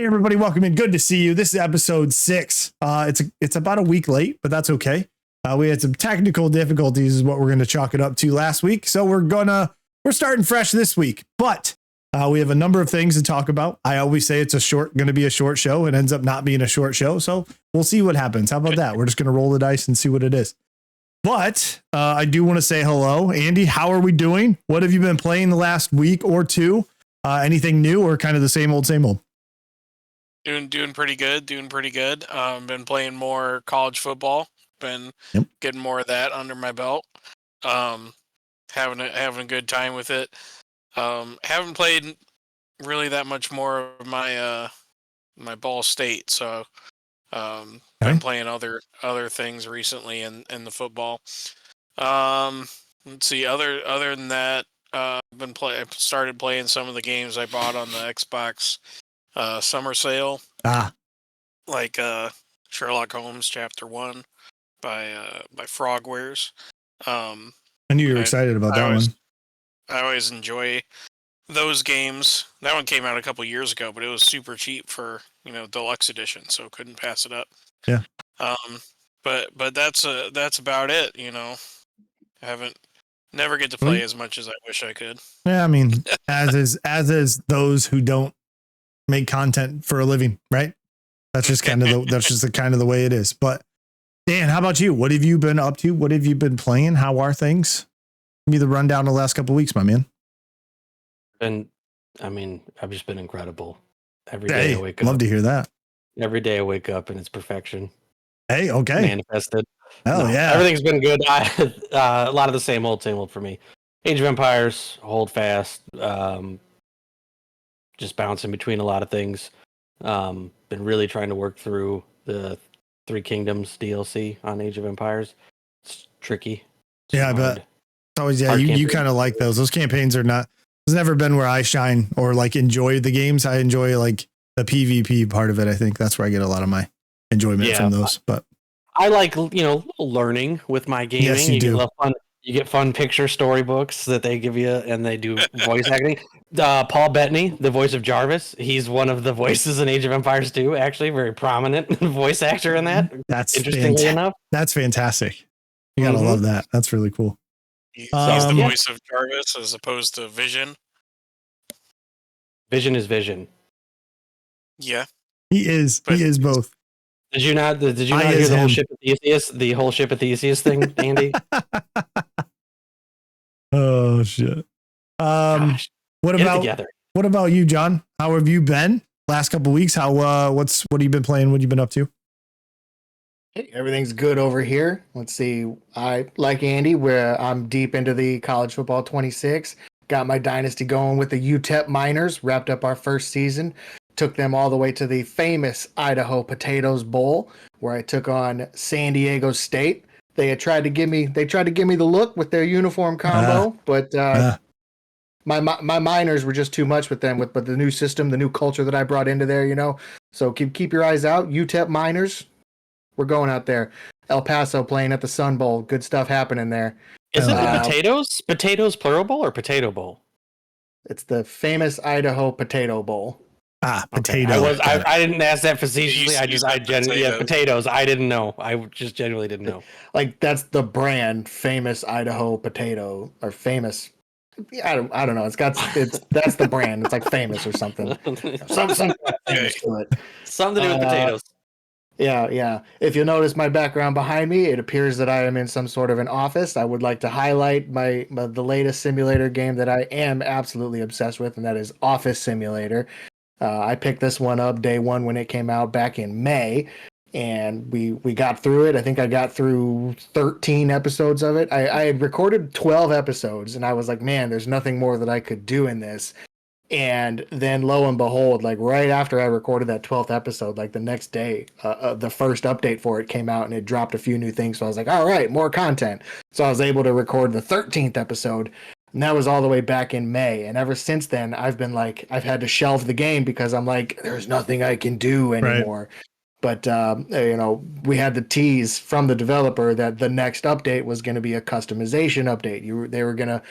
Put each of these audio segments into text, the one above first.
everybody, welcome in. Good to see you. This is episode 6. It's about a week late, but that's okay. We had some technical difficulties is what we're going to chalk it up to last week. So we're starting fresh this week, but we have a number of things to talk about. I always say it's going to be a short show. It ends up not being a short show. So we'll see what happens. How about that? We're just going to roll the dice and see what it is. But I do want to say hello, Andy. How are we doing? What have you been playing the last week or two? Anything new or kind of the same old, same old? Doing pretty good. Been playing more college football. Been getting more of that under my belt. Having a good time with it. Haven't played really that much more of my my Ball State, so been playing other things recently in the football. Let's see. Other than that, I've started playing some of the games I bought on the Xbox summer sale. Like Sherlock Holmes Chapter 1 by Frogwares. I knew you were excited about that one. I always enjoy those games. That one came out a couple years ago, but it was super cheap for deluxe edition, so couldn't pass it up. Yeah. But that's about it. Never get to play as much as I wish I could. Yeah, I mean, as is those who don't make content for a living, right? That's just kind of the way it is. But Dan, how about you? What have you been up to? What have you been playing? How are things? Give me the rundown the last couple of weeks, my man. I've just been incredible. Every day I wake up. Love to hear that. Every day I wake up and it's perfection. Hey, okay. Manifested. Yeah. Everything's been good. A lot of the same old for me. Age of Empires, hold fast. Just bouncing between a lot of things. Been really trying to work through the Three Kingdoms DLC on Age of Empires. It's tricky. I bet. It's always, you kind of like those. Those campaigns are not, it's never been where I shine or like enjoy the games. I enjoy like the PvP part of it. I think that's where I get a lot of my enjoyment from those. But I like, learning with my gaming. Yes, you do. You get fun picture storybooks that they give you, and they do voice acting. Paul Bettany, the voice of Jarvis, he's one of the voices in Age of Empires 2, actually, very prominent voice actor in that. That's interestingly enough. That's fantastic. You gotta love that. That's really cool. He's the voice of Jarvis as opposed to Vision. Vision is Vision. Yeah, he is both. Did you not hear the whole ship of Theseus thing, Andy? Oh shit. What about you, John? How have you been last couple of weeks? What have you been playing? What have you been up to? Hey, everything's good over here. Let's see. I like Andy, where I'm deep into the college football 26. Got my dynasty going with the UTEP Miners. Wrapped up our first season. Took them all the way to the famous Idaho Potatoes Bowl, where I took on San Diego State. They tried to give me the look with their uniform combo, but my Miners were just too much with them. But the new system, the new culture that I brought into there, So keep your eyes out. UTEP Miners, we're going out there. El Paso playing at the Sun Bowl. Good stuff happening there. Is it the potatoes? Potatoes plural bowl or potato bowl? It's the famous Idaho Potato Bowl. Potato. Okay. I didn't ask that facetiously. Potatoes. I didn't know. I just genuinely didn't know. Like that's the brand, famous Idaho potato or famous. I don't know. That's the brand. It's like famous or something. Something to it. Something to do with potatoes. Yeah. If you'll notice my background behind me, it appears that I am in some sort of an office. I would like to highlight the latest simulator game that I am absolutely obsessed with, and that is Office Simulator. I picked this one up day one when it came out back in May, and we got through it. I think I got through 13 episodes of it. I had recorded 12 episodes, and I was like, man, there's nothing more that I could do in this. And then lo and behold, like right after I recorded that 12th episode, like the next day, the first update for it came out and it dropped a few new things. So I was like, all right, more content. So I was able to record the 13th episode. And that was all the way back in May. And ever since then, I've had to shelve the game because I'm like, there's nothing I can do anymore. Right. But, we had the tease from the developer that the next update was going to be a customization update. They were going to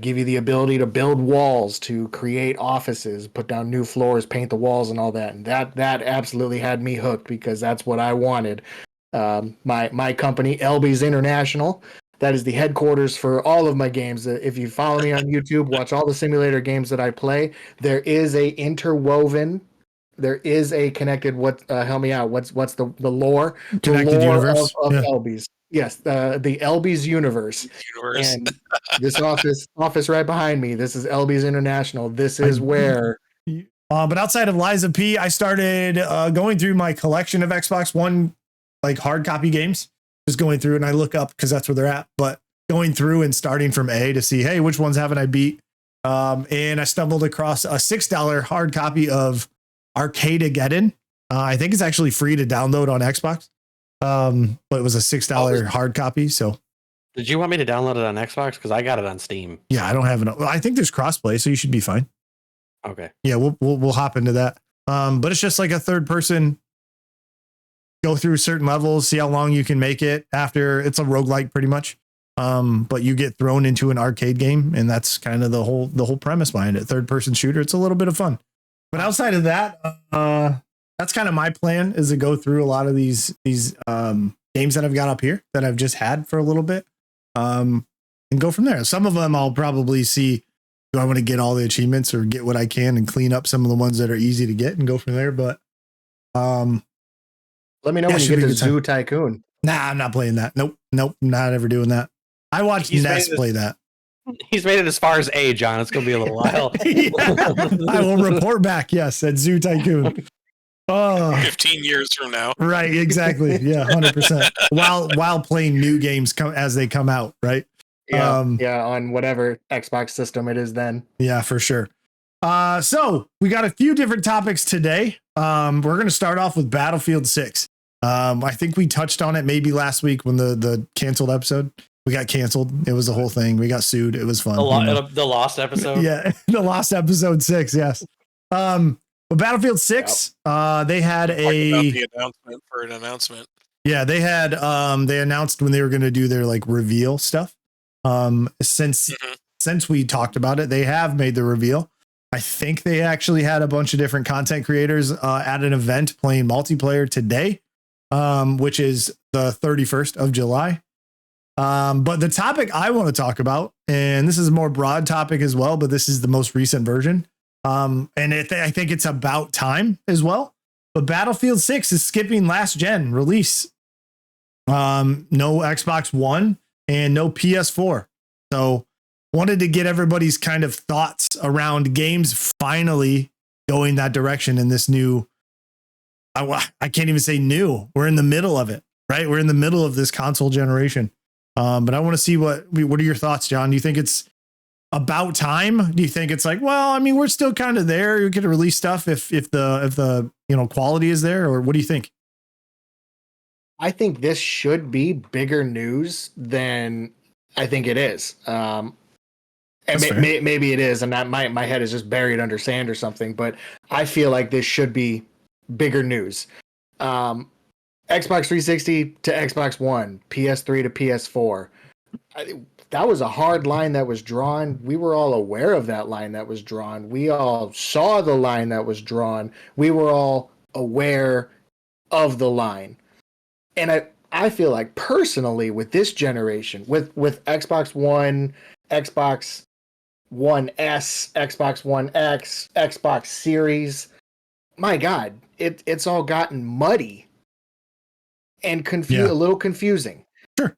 give you the ability to build walls, to create offices, put down new floors, paint the walls, and all that. And that absolutely had me hooked because that's what I wanted. My company, LB's International, that is the headquarters for all of my games. If you follow me on YouTube, watch all the simulator games that I play. There is a connected. Help me out. What's the lore? Connected the lore universe of LB's. Yes, the LB's universe. And this office right behind me. This is LB's International. This is where. But outside of Lies of P, I started going through my collection of Xbox One like hard copy games. Just going through, and I look up because that's where they're at. But going through and starting from A to see, hey, which ones haven't I beat? And I stumbled across a $6 hard copy of Arcadegeddon. I think it's actually free to download on Xbox. But it was a $6 hard copy. So did you want me to download it on Xbox? Because I got it on Steam. Yeah, I don't have it. I think there's crossplay, so you should be fine. Okay. Yeah, we'll hop into that. But it's just like a third person. Go through certain levels, see how long you can make it after. It's a roguelike pretty much. But you get thrown into an arcade game, and that's kind of the whole premise behind it. Third person shooter. It's a little bit of fun. But outside of that, that's kind of my plan, is to go through a lot of these games that I've got up here that I've just had for a little bit. And go from there. Some of them I'll probably see, do I want to get all the achievements or get what I can and clean up some of the ones that are easy to get and go from there. But let me know when you get to Zoo Tycoon. Nah, I'm not playing that. Nope, not ever doing that. I watched Ness play that. He's made it as far as A, John. It's going to be a little while. I will report back, yes, at Zoo Tycoon. 15 years from now. Right, exactly. Yeah, 100%. While playing new games as they come out, right? Yeah, on whatever Xbox system it is then. Yeah, for sure. So we got a few different topics today. We're going to start off with Battlefield 6. I think we touched on it maybe last week when the canceled episode. We got canceled. It was the whole thing. We got sued. It was fun. The lost episode. Yeah, the lost episode 6. Yes. But Battlefield 6, they had the announcement for an announcement. Yeah, they had they announced when they were going to do their like reveal stuff. Since we talked about it, they have made the reveal. I think they actually had a bunch of different content creators at an event playing multiplayer today, which is the 31st of July. But the topic I want to talk about, and this is a more broad topic as well, but this is the most recent version. I think it's about time as well. But Battlefield 6 is skipping last gen release. No Xbox One and no PS4. So wanted to get everybody's kind of thoughts around games finally going that direction in this new. I can't even say new. We're in the middle of it, right? We're in the middle of this console generation. But I want to see what are your thoughts, John? Do you think it's about time? Do you think it's like, well, I mean, we're still kind of there. You could release stuff if the quality is there, or what do you think? I think this should be bigger news than I think it is. And maybe it is, and that my head is just buried under sand or something. But I feel like this should be bigger news. Xbox 360 to Xbox One, PS3 to PS4. That was a hard line that was drawn. We were all aware of that line that was drawn. We all saw the line that was drawn. We were all aware of the line. And I feel like personally with this generation, with Xbox One, Xbox One S, Xbox One X, Xbox Series, my God, it's all gotten muddy and a little confusing. Sure.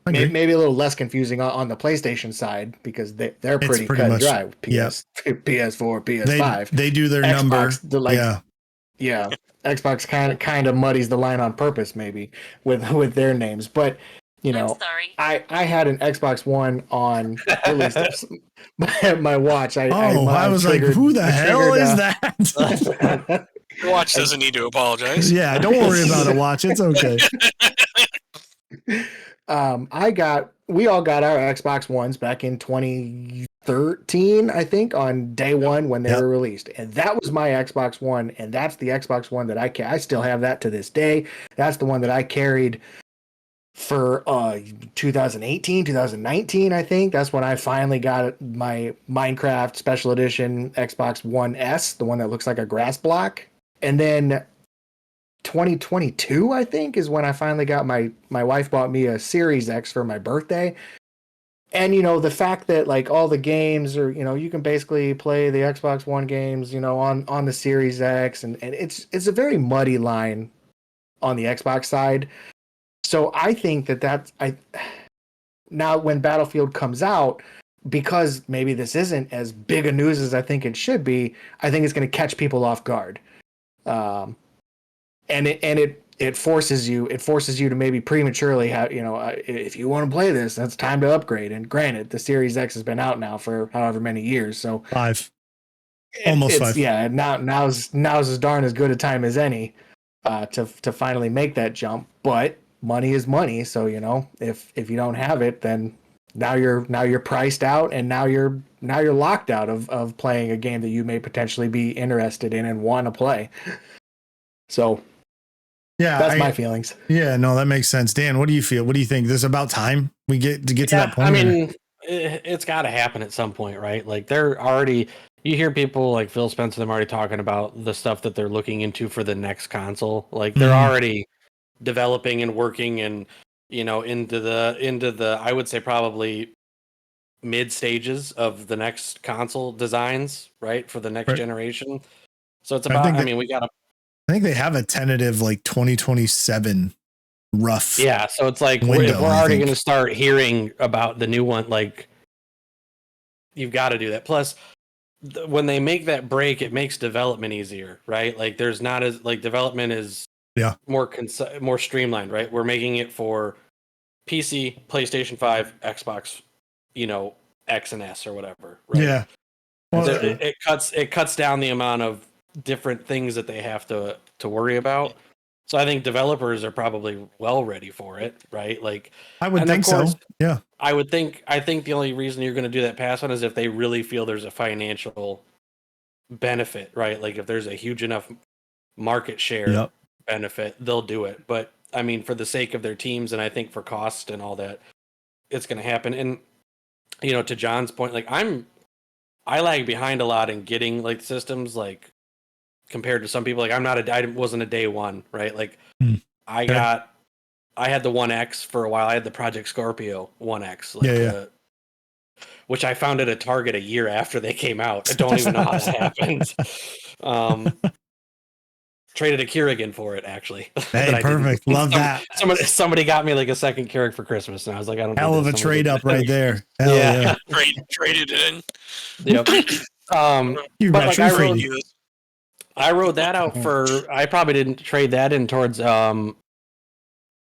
Maybe a little less confusing on the PlayStation side because they're pretty cut and dry. PS4, PS5. They do their Xbox, number. Yeah. Xbox kind of muddies the line on purpose, maybe with their names. But I had an Xbox One on release my watch. I was like, who the hell is that? Your watch doesn't need to apologize. Yeah, don't worry about a watch. It's okay. We all got our Xbox Ones back in 2013, I think, on day one when they were released. And that was my Xbox One, and that's the Xbox One that I still have that to this day. That's the one that I carried for 2018, 2019, I think. That's when I finally got my Minecraft Special Edition Xbox One S, the one that looks like a grass block. And then 2022, I think, is when I finally got my wife bought me a Series X for my birthday. And, you know, the fact that like all the games are, you know, you can basically play the Xbox One games, you know, on the Series X, and it's a very muddy line on the Xbox side. So I think now when Battlefield comes out, because maybe this isn't as big a news as I think it should be, I think it's going to catch people off guard. And it forces you to maybe prematurely have, you know, if you want to play this, that's time to upgrade. And granted, the Series X has been out now for however many years, so 5, almost 5. Yeah, now's as darn as good a time as any to finally make that jump. But money is money, so you know, if you don't have it, then now you're priced out, and now you're locked out of playing a game that you may potentially be interested in and want to play. So yeah, that's my feelings. Yeah, no, that makes sense. Dan, what do you feel? What do you think? This is about time we get to that point? I mean, it's got to happen at some point, right? Like they're already. You hear people like Phil Spencer, them already talking about the stuff that they're looking into for the next console. Like they're already developing and working, and you know, into the I would say probably mid stages of the next console designs, right, for the next generation. So it's about. I mean, we got to. I think they have a tentative like 2027 rough. Yeah, so it's like window, if we're already going to start hearing about the new one, like you've got to do that. Plus, when they make that break, it makes development easier, right? Like there's not as like development is more streamlined, right? We're making it for PC, PlayStation 5, Xbox, you know, X and S or whatever, right? Yeah. Well, it cuts down the amount of different things that they have to worry about. So I think developers are probably well ready for it, right? Like I would think so. Yeah. I think the only reason you're going to do that pass on is if they really feel there's a financial benefit, right? Like if there's a huge enough market share benefit, they'll do it. But I mean, for the sake of their teams, and I think for cost and all that, it's going to happen. And you know, to John's point, like I lag behind a lot in getting like systems, like compared to some people. Like I wasn't a day one, right? Like I had the 1X for a while. I had the Project Scorpio 1X, like which I found at a Target a year after they came out. I don't even know how that happened. Traded a Keurig for it, actually. Hey, perfect. Love that. Somebody got me like a second Keurig for Christmas, and I was like, I don't. Hell of a trade up right there. Hell yeah. Traded in. Yep. You but got like I rode that out for. I probably didn't trade that in towards an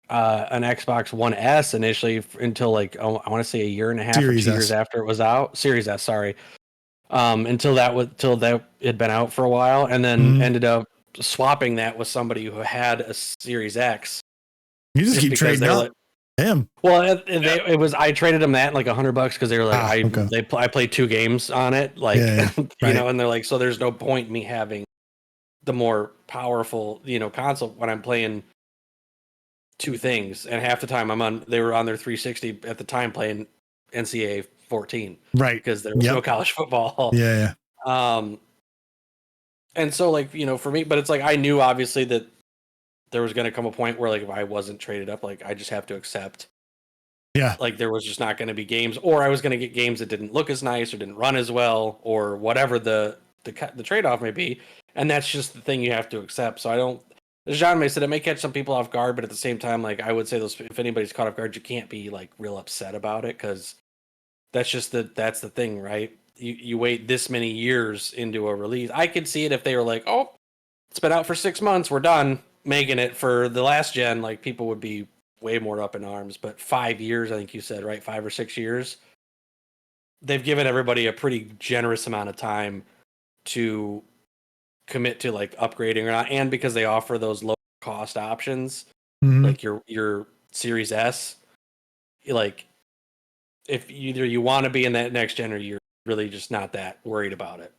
Xbox One S initially until like I want to say a year and a half Series or 2 years after it was out. Series S, sorry. Until that had been out for a while, and then ended up swapping that with somebody who had a Series X. You just keep trading up. Damn. Well, it was I traded them that like $100 because they were like I played 2 games on it, like you know, and they're like, so there's no point in me having the more powerful, you know, console when I'm playing 2 things, and half the time they were on their 360 at the time playing NCAA 14, right? Because there was no college football. And so like, you know, for me, but it's like I knew obviously that there was going to come a point where like if I wasn't traded up, like I just have to accept. Yeah. Like there was just not going to be games, or I was going to get games that didn't look as nice or didn't run as well, or whatever the trade-off may be. And that's just the thing you have to accept. So I don't, as John may said, it may catch some people off guard, but at the same time, like I would say if anybody's caught off guard, you can't be like real upset about it, because that's the thing, right? You wait this many years into a release. I could see it if they were like, oh, it's been out for 6 months, we're done making it for the last gen. Like people would be way more up in arms. But 5 years, I think you said, right? 5 or 6 years. They've given everybody a pretty generous amount of time to commit to like upgrading or not, and because they offer those low cost options, like your Series S, like if either you want to be in that next gen or you're really just not that worried about it.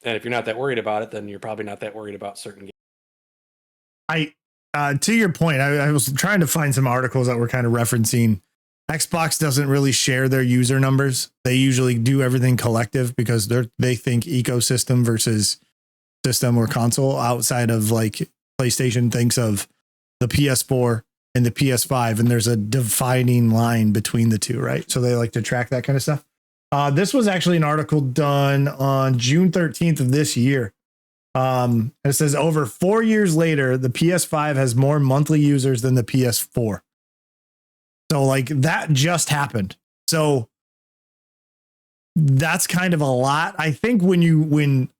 And if you're not that worried about it, then you're probably not that worried about certain games. to your point, I was trying to find some articles that were kind of referencing Xbox doesn't really share their user numbers. They usually do everything collective because they think ecosystem versus system or console. Outside of like PlayStation thinks of the PS4 and the PS5, and there's a defining line between the two, right? So they like to track that kind of stuff. This was actually an article done on June 13th of this year. It says over 4 years later, the PS5 has more monthly users than the PS4. So like that just happened. So that's kind of a lot. I think when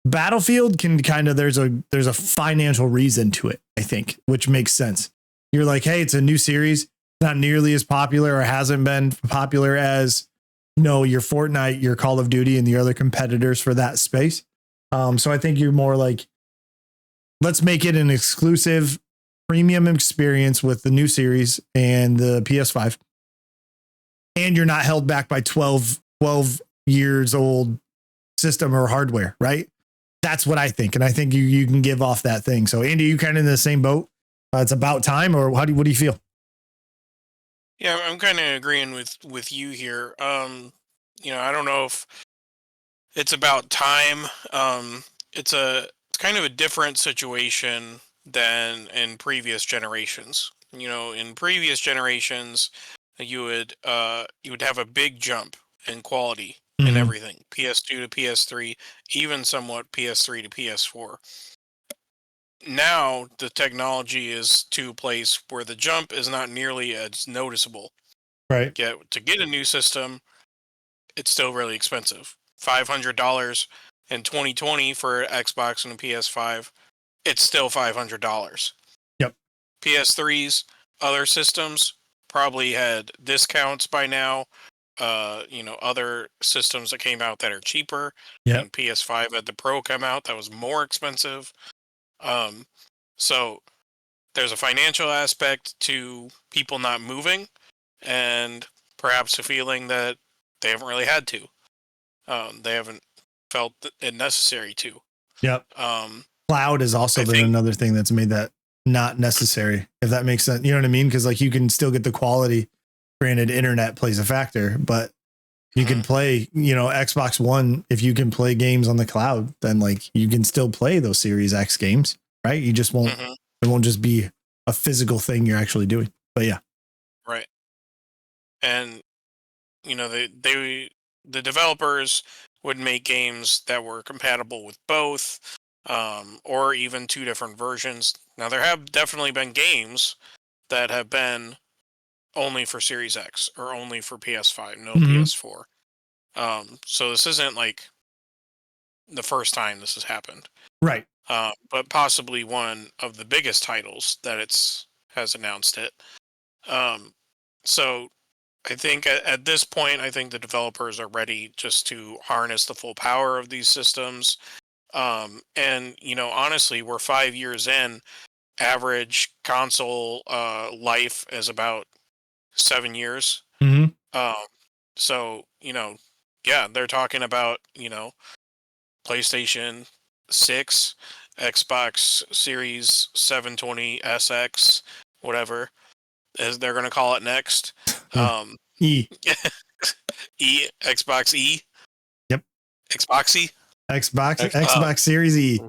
Battlefield can kind of, there's a financial reason to it, I think, which makes sense. You're like, hey, it's a new series, not nearly as popular or hasn't been popular as, your Fortnite, your Call of Duty, and the other competitors for that space. So I think you're more like, let's make it an exclusive premium experience with the new series and the PS5. And you're not held back by 12 years old system or hardware, right? That's what I think. And I think you can give off that thing. So Andy, you kind of in the same boat? It's about time, or what do you feel? Yeah, I'm kind of agreeing with you here. I don't know if it's about time. It's kind of a different situation than in previous generations. In previous generations, you would have a big jump in quality in everything. PS2 to PS3, even somewhat PS3 to PS4. Now the technology is to a place where the jump is not nearly as noticeable. Right. To get a new system, it's still really expensive. $500 in 2020 for Xbox and a PS5. It's still $500. Yep. PS3s, other systems probably had discounts by now. Other systems that came out that are cheaper. Yeah. And PS5 had the Pro come out that was more expensive. So there's a financial aspect to people not moving, and perhaps a feeling that they haven't really had to. They haven't felt it necessary to. Yep. Cloud has also been another thing that's made that not necessary, if that makes sense. You know what I mean? Because like you can still get the quality. Granted, internet plays a factor, but you can play, Xbox One. If you can play games on the cloud, then like you can still play those Series X games, right? You just won't. It won't just be a physical thing you're actually doing. But yeah, right. And the developers would make games that were compatible with both, or even two different versions. Now there have definitely been games that have been only for Series X or only for PS5, no PS4. So this isn't like the first time this has happened, right? But possibly one of the biggest titles that has announced it. So I think at this point, I think the developers are ready just to harness the full power of these systems. And honestly, we're 5 years in. Average console life is about 7 years. So they're talking about PlayStation 6, Xbox Series 720 SX, whatever as they're going to call it next. E. Xbox E. Yep. Xbox Series E.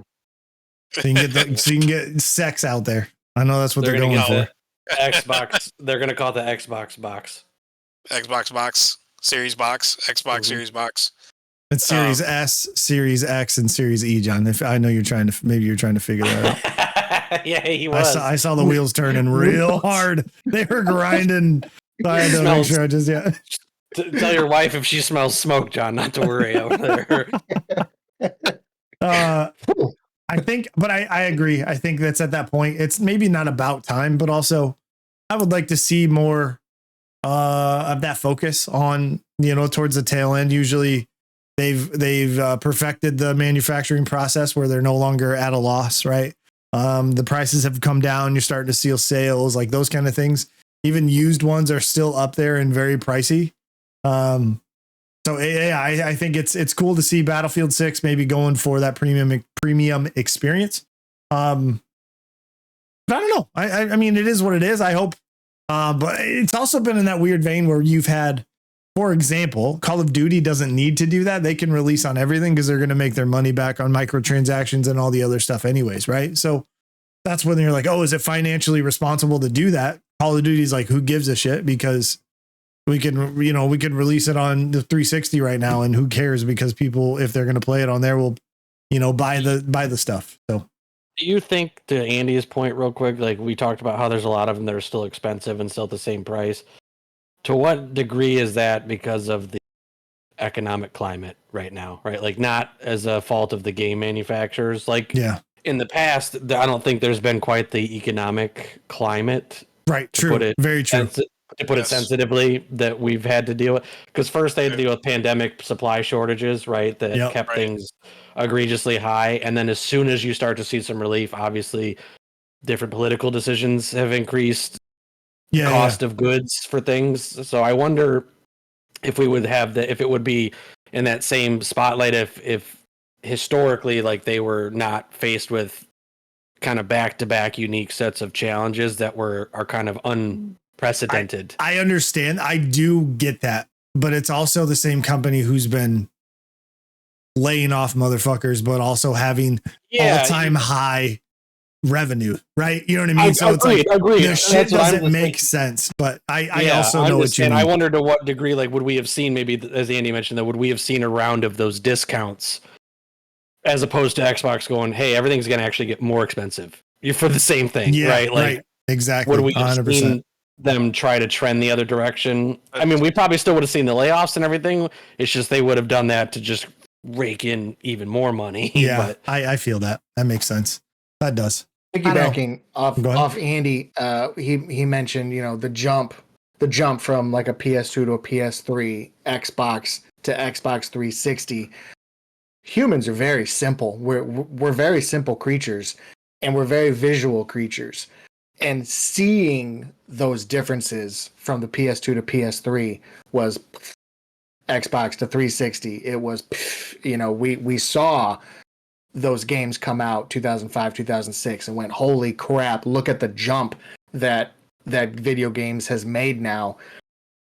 So you can get sex out there. I know that's what they're going for. Xbox. They're going to call it the Xbox box. Xbox box, Series box, Xbox Series box. It's Series S, Series X, and Series E, John. If I know you're trying to figure that out. Yeah, he was. I saw the wheels turning real hard. They were grinding. I had to make sure Tell your wife if she smells smoke, John, not to worry over there. I think, but I agree. I think that's at that point. It's maybe not about time, but also I would like to see more of that focus on, towards the tail end. Usually they've perfected the manufacturing process where they're no longer at a loss, right? The prices have come down. You're starting to see sales, like those kind of things. Even used ones are still up there and very pricey. So yeah, I think it's cool to see Battlefield 6 maybe going for that premium experience. But I don't know. I mean, it is what it is. I hope. But it's also been in that weird vein where you've had, for example, Call of Duty doesn't need to do that. They can release on everything because they're going to make their money back on microtransactions and all the other stuff anyways, right? So that's when you're like, oh, is it financially responsible to do that? Call of Duty's like, who gives a shit? Because we can release it on the 360 right now, and who cares? Because people, if they're going to play it on there, will, buy the stuff. So. Do you think, to Andy's point real quick, like we talked about how there's a lot of them that are still expensive and still at the same price. To what degree is that because of the economic climate right now, right? Like not as a fault of the game manufacturers. Like in the past, I don't think there's been quite the economic climate. Right. True. Very true. To put it sensitively, that we've had to deal with. Because first they had to deal with pandemic supply shortages, right? That kept things egregiously high. And then as soon as you start to see some relief, obviously different political decisions have increased cost of goods for things. So I wonder if we would have if it would be in that same spotlight if historically, like, they were not faced with kind of back-to-back unique sets of challenges that are kind of unprecedented. I understand. I do get that, but it's also the same company who's been laying off motherfuckers, but also having all-time high revenue, right? You know what I mean? So agreed. The shit doesn't make sense, but I also know what you mean. I wonder to what degree, like, would we have seen, maybe, as Andy mentioned, that would we have seen a round of those discounts as opposed to Xbox going, hey, everything's going to actually get more expensive for the same thing, right? Like, right. Exactly. Would we have 100%. seen them try to trend the other direction? I mean, we probably still would have seen the layoffs and everything. It's just they would have done that to just rake in even more money. Yeah, but I feel that. That makes sense. That does. Piggybacking off Andy, he mentioned, the jump from like a PS2 to a PS3, Xbox to Xbox 360. Humans are very simple. We're very simple creatures, and we're very visual creatures. And seeing those differences from the PS2 to PS3 was Xbox to 360. It was, we saw those games come out 2005, 2006 and went, holy crap, look at the jump that video games has made now.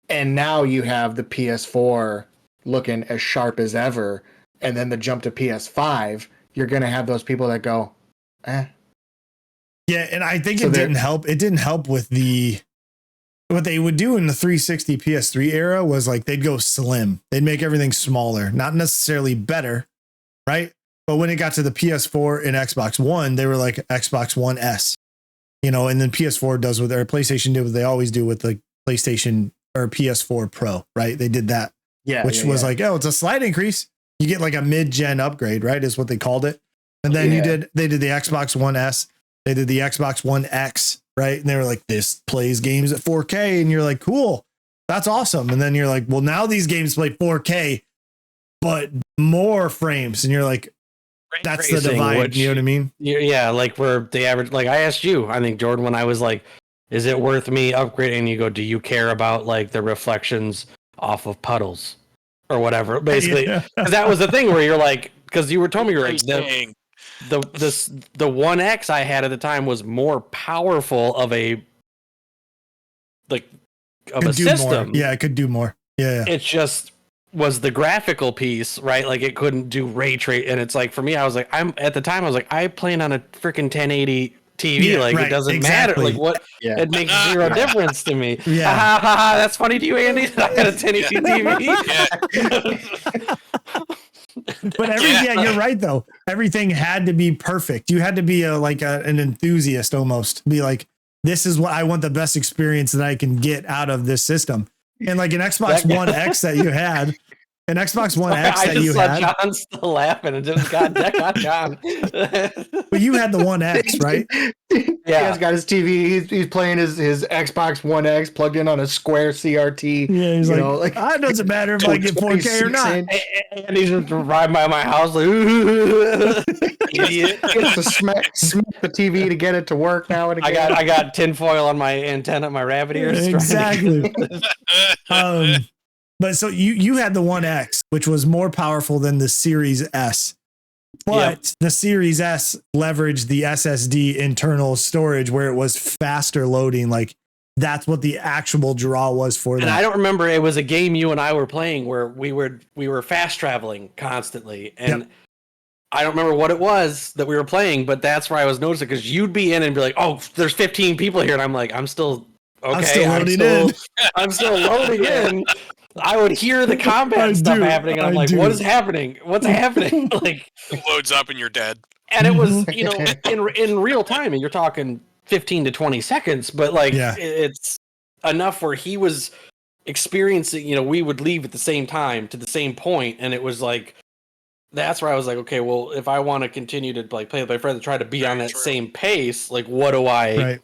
And now you have the PS4 looking as sharp as ever. And then the jump to PS5, you're going to have those people that go, eh. Yeah, and I think it didn't help. It didn't help with what they would do in the 360 PS3 era was like they'd go slim. They'd make everything smaller, not necessarily better, right? But when it got to the PS4 and Xbox One, they were like Xbox One S, and then PS4 does what their PlayStation did what they always do with the PlayStation or PS4 Pro, right? They did that, which was like, oh, it's a slight increase. You get like a mid-gen upgrade, right? Is what they called it. And then they did the Xbox One S. They did the Xbox One X, right? And they were like, this plays games at 4K. And you're like, cool, that's awesome. And then you're like, well, now these games play 4K, but more frames. And you're like, that's the divide. You know what I mean? Yeah, like where the average, like I asked you, I think, Jordan, when I was like, is it worth me upgrading? And you go, do you care about like the reflections off of puddles or whatever? Basically, because that was the thing where you're like, because you were telling me you're like, the 1X I had at the time was more powerful of a system. More. Yeah, it could do more. Yeah. It just was the graphical piece, right? Like it couldn't do ray trace, and it's like for me, I was like, I playing on a freaking 1080 TV. It doesn't matter. Like what? Yeah. It makes zero difference to me. Yeah, that's funny to you, Andy. I had a 1080 TV. But you're right though. Everything had to be perfect. You had to be an enthusiast almost. Be like, this is what I want, the best experience that I can get out of this system. And like an Xbox One X that you had, John still laughing and just got John. But you had the One X, right? Yeah, he's got his TV. He's playing his Xbox One X plugged in on a square CRT. Yeah, he's like, it doesn't matter if I get 4K or not. And he's just riding by my house like, idiot. He has to smack the TV to get it to work now and again. I got tinfoil on my antenna, my rabbit ears. Exactly. But so you had the One X, which was more powerful than the Series S. But the Series S leveraged the SSD internal storage where it was faster loading. Like that's what the actual draw was for that. And I don't remember, it was a game you and I were playing where we were fast traveling constantly. And I don't remember what it was that we were playing, but that's where I was noticing, because you'd be in and be like, oh, there's 15 people here. And I'm like, I'm still loading in. I'm still loading in. I would hear the combat stuff happening, and I'm like, what is happening? What's happening? Like, it loads up and you're dead. And it was, in real time, and you're talking 15 to 20 seconds, but like it's enough where he was experiencing, we would leave at the same time to the same point, and it was like, that's where I was like, okay, well, if I want to continue to like play with my friends and try to be on that same pace, like what do I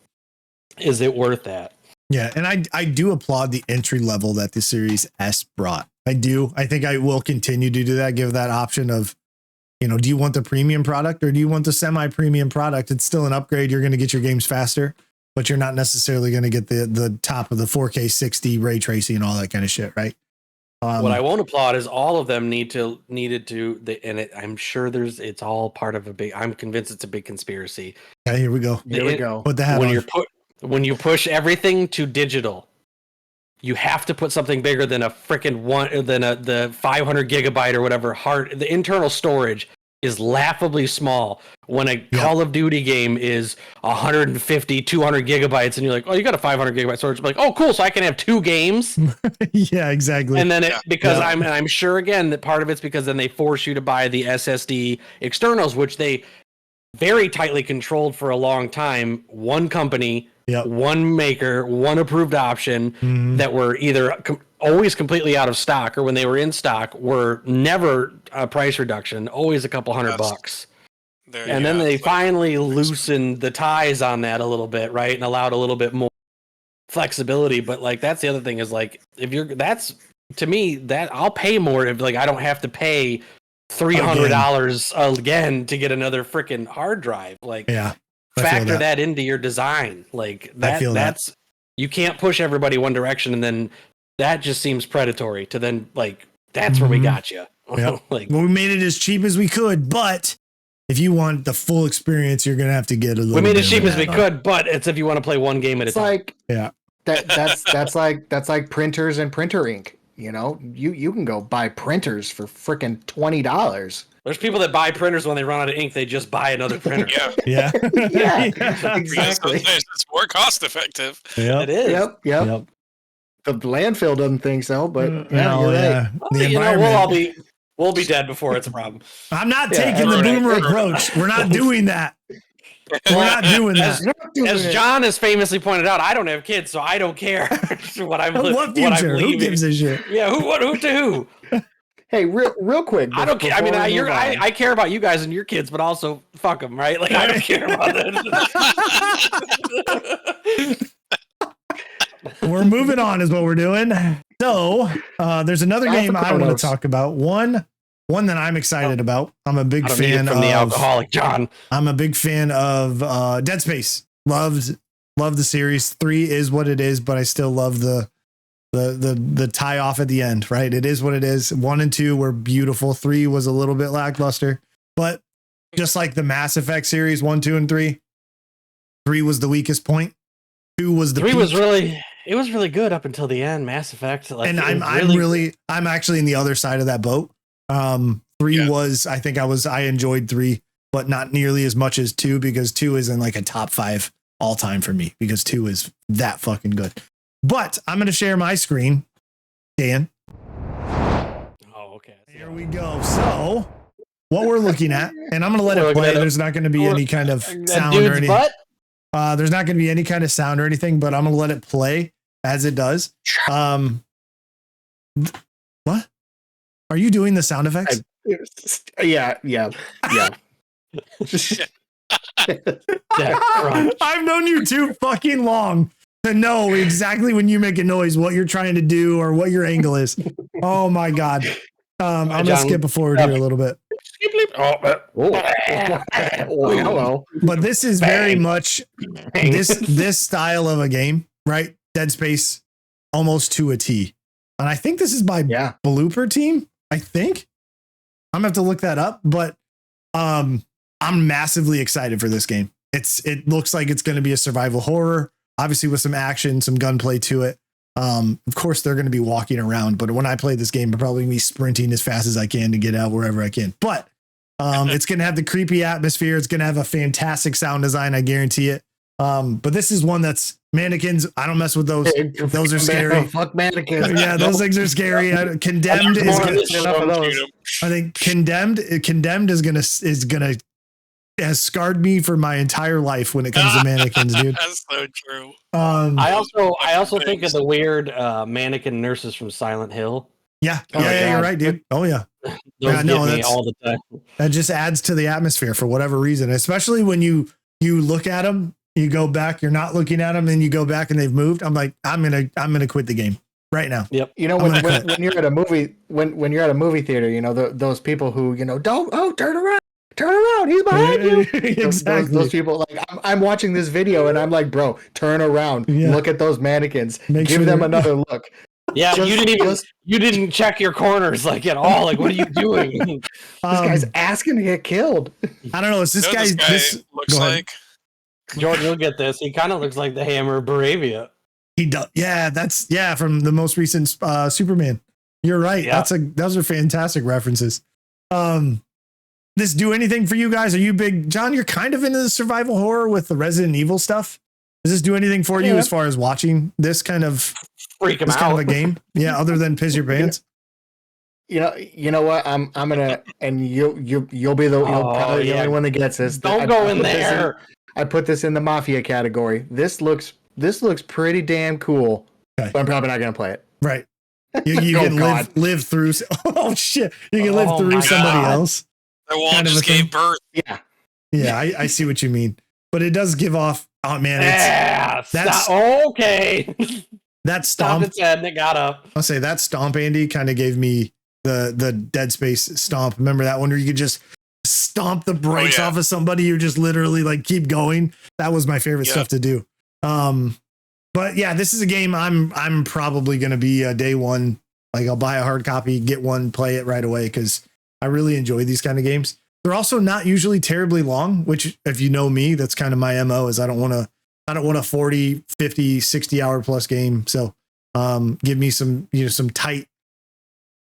is it worth that? Yeah, and I do applaud the entry level that the Series S brought. I do. I think I will continue to do that, give that option of, do you want the premium product or do you want the semi-premium product? It's still an upgrade. You're going to get your games faster, but you're not necessarily going to get the top of the 4K 60 ray tracing and all that kind of shit, right? What I won't applaud is all of them I'm sure it's all part of I'm convinced it's a big conspiracy. Okay, here we go. Put the hat on. When you push everything to digital, you have to put something bigger than the 500 gigabyte or whatever the internal storage is laughably small when a Call of Duty game is 150, 200 gigabytes, and you're like, oh, you got a 500 gigabyte storage. I'm like, oh, cool, so I can have 2 games. Yeah, exactly. And then I'm sure again that part of it's because then they force you to buy the SSD externals, which they very tightly controlled for a long time. One company, one maker, one approved option that were either always completely out of stock, or when they were in stock were never a price reduction, always a couple $100. And then they finally loosened the ties on that a little bit, right? And allowed a little bit more flexibility. But like, that's the other thing is like, to me, that I'll pay more if like I don't have to pay $300 again to get another freaking hard drive. Like, factor that into your design. Like that's you can't push everybody one direction, and then that just seems predatory to then like that's where we got you. Like, we made it as cheap as we could, but if you want the full experience, you're gonna have to get a little. We made it as cheap as we could, but it's if you want to play one game at a time. That's like printers and printer ink. You can go buy printers for freaking $20. There's people that buy printers when they run out of ink. They just buy another printer. Yeah, exactly. It's more cost effective. It is. Yep. The landfill doesn't think so, but you're right. We'll be dead before it's a problem. I'm not taking the boomer approach. We're not doing that. We're not doing that. As John has famously pointed out, I don't have kids, so I don't care what I'm leaving. Who gives a shit? Yeah, who to who? Hey, real quick. I don't care. I mean, I care about you guys and your kids, but also fuck them, right? Like, I don't care about that. We're moving on, is what we're doing. So, there's another game I want to talk about. One that I'm excited about. I'm a big fan of the alcoholic John. I'm a big fan of Dead Space. Love the series. 3 is what it is, but I still love the tie off at the end, right? It is what it is. 1 and 2 were beautiful. 3 was a little bit lackluster, but just like the Mass Effect series, 1, 2, and 3 was the weakest point. 2 was the 3 peak. was really good up until the end. Mass Effect, like, and I'm actually in the other side of that boat. 3 was, I enjoyed 3, but not nearly as much as 2, because 2 is in like a top 5 all time for me, because 2 is that fucking good. But I'm going to share my screen, Dan. Oh, okay. Here we go. So what we're looking at, and I'm going to let it play. There's not going to be any kind of sound or anything. There's not going to be any kind of sound or anything, but I'm going to let it play as it does. What? Are you doing the sound effects? Yeah. I've known you too fucking long to know exactly when you make a noise, what you're trying to do or what your angle is. Oh my God. I'm going to skip forward here a little bit. Hello. But this is very much this style of a game, right? Dead Space almost to a T. And I think this is by Blooper Team. I think I'm gonna have to look that up, but I'm massively excited for this game. It looks like it's going to be a survival horror, obviously with some action, some gunplay to it. Of course, they're going to be walking around, but when I play this game, I'm probably going to be sprinting as fast as I can to get out wherever I can. But it's going to have the creepy atmosphere. It's going to have a fantastic sound design. I guarantee it. But this is one that's mannequins. I don't mess with those. Those are scary. Fuck mannequins. Yeah, those things are scary. Condemned is gonna, I think Condemned is gonna has scarred me for my entire life when it comes to mannequins, dude. That's so true. I also think of the weird mannequin nurses from Silent Hill. Yeah, you're right, dude. Oh yeah. Those Yeah, get me all the time. That just adds to the atmosphere for whatever reason, especially when you look at them, you go back, you're not looking at them, and you go back and they've moved. I'm like, I'm gonna quit the game right now. Yep. You know, when you're at a movie, when you're at a movie theater, you know, those people who, you know, turn around, he's behind you. Exactly. Those people, like, I'm watching this video and I'm like, bro, turn around, look at those mannequins, give them another look. Yeah, you didn't check your corners like at all. Like, what are you doing? This guy's asking to get killed. I don't know. It's this guy. This looks like. George, you'll get this. He kind of looks like the Hammer of Baravia. He does. Yeah, that's from the most recent Superman. You're right. Yeah. Those are fantastic references. This do anything for you guys? Are you big, John? You're kind of into the survival horror with the Resident Evil stuff. Does this do anything for you as far as watching this kind of freak him out kind of a game? Yeah, other than piss your pants. You know what? I'm gonna, and you'll be the probably the only one that gets this. Don't go in there. I put this in the Mafia category. This looks pretty damn cool. Okay. But I'm probably not gonna play it. Right. You can live through. Oh shit! You can live through somebody else. The wall kind just gave birth. Yeah. Yeah, I see what you mean. But it does give off. Oh man, that's okay. That stomp. Its head and it got up. I'll say that stomp, Andy, kind of gave me the Dead Space stomp. Remember that one where you could just stomp the brakes off of somebody? You're just literally like keep going. That was my favorite stuff to do. But yeah, this is a game I'm probably gonna be a day one. Like I'll buy a hard copy, get one, play it right away because I really enjoy these kind of games. They're also not usually terribly long, which if you know me, that's kind of my MO is I don't want a 40, 50, 60 hour plus game. So give me some tight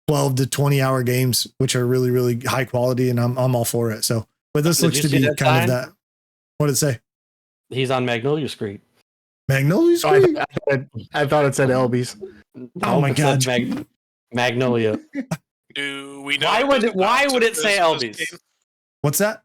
12 to 20 hour games, which are really, really high quality. And I'm all for it. So, but this looks to be kind of that. What did it say? He's on Magnolia Street. Magnolia Street? I thought it said Elby's. Oh my God. Magnolia. Do we know? Why would it say Elby's? What's that?